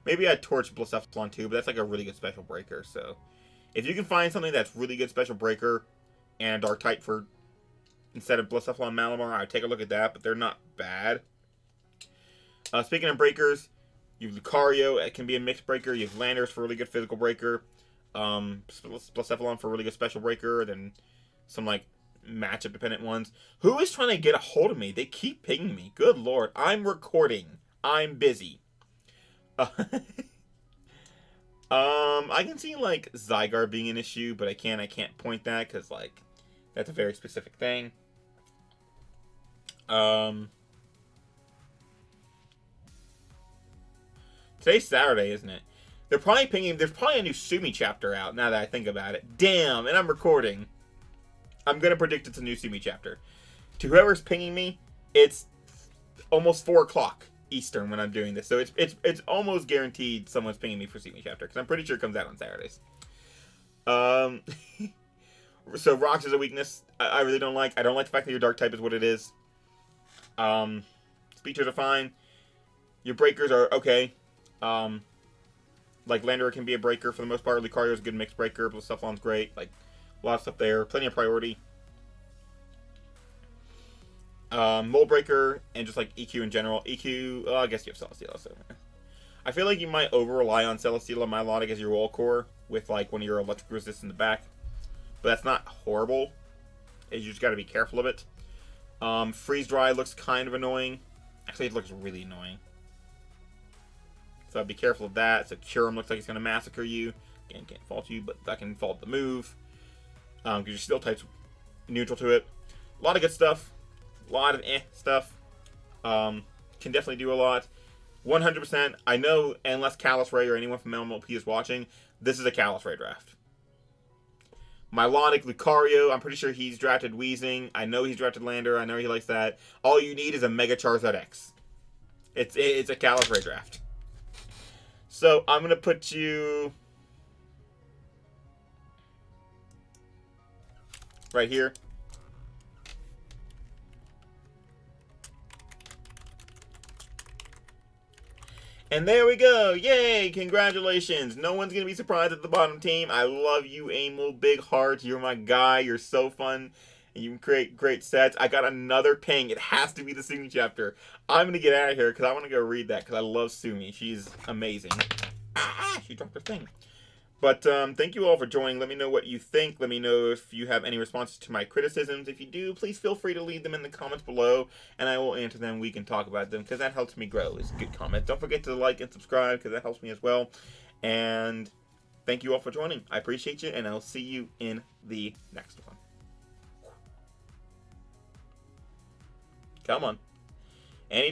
Maybe I'd torch Blacephalon, too, but that's like a really good special breaker. So, if you can find something that's really good special breaker and a dark type for instead of Blacephalon Malamar, I'd take a look at that, but they're not bad. Speaking of breakers, you have Lucario. It can be a mixed breaker. You have Landers for a really good physical breaker. Blacephalon for a really good special breaker. Then some, like, matchup dependent ones. Who is trying to get a hold of me? They keep pinging me. Good lord. I'm recording. I'm busy. I can see, like, Zygarde being an issue, but I can't point that because, like, that's a very specific thing. Today's Saturday, isn't it? They're probably pinging. There's probably a new Sumi chapter out now that I think about it. Damn, and I'm recording. I'm gonna predict it's a new Sumi chapter. To whoever's pinging me, it's almost 4 o'clock Eastern when I'm doing this, so it's almost guaranteed someone's pinging me for Sumi chapter because I'm pretty sure it comes out on Saturdays. So rocks is a weakness I really don't like. I don't like the fact that your dark type is what it is. Speed tiers are fine. Your breakers are okay. Like Lander can be a breaker for the most part. Lucario is a good mixed breaker. Blacephalon's great. Like a lot of stuff there. Plenty of priority. Mold breaker and just like EQ in general. EQ, I guess you have Celesteela. So I feel like you might over rely on Celesteela Milotic as your wall core with like one of your electric resists in the back. But that's not horrible. You just got to be careful of it. Freeze Dry looks kind of annoying. Actually, it looks really annoying. So be careful of that. So Curum looks like it's going to massacre you. Again, can't fault you, but that can fault the move. Because your steel type's neutral to it. A lot of good stuff. A lot of stuff. Can definitely do a lot. 100%. I know, unless Callus Ray or anyone from MLP is watching, this is a Callus Ray draft. Milotic, Lucario, I'm pretty sure he's drafted Weezing. I know he's drafted Lander. I know he likes that. All you need is a Mega Charizard X. It's a Callus Ray draft. So, I'm going to put you right here. And there we go. Yay! Congratulations. No one's going to be surprised at the bottom team. I love you, Emil. Big heart. You're my guy. You're so fun. And you create great sets. I got another ping. It has to be the Sumi chapter. I'm going to get out of here because I want to go read that because I love Sumi. She's amazing. She dropped her thing. But thank you all for joining. Let me know what you think. Let me know if you have any responses to my criticisms. If you do, please feel free to leave them in the comments below, and I will answer them. We can talk about them, because that helps me grow. It's a good comment. Don't forget to like and subscribe, because that helps me as well. And thank you all for joining. I appreciate you, and I'll see you in the next one. Come on. Any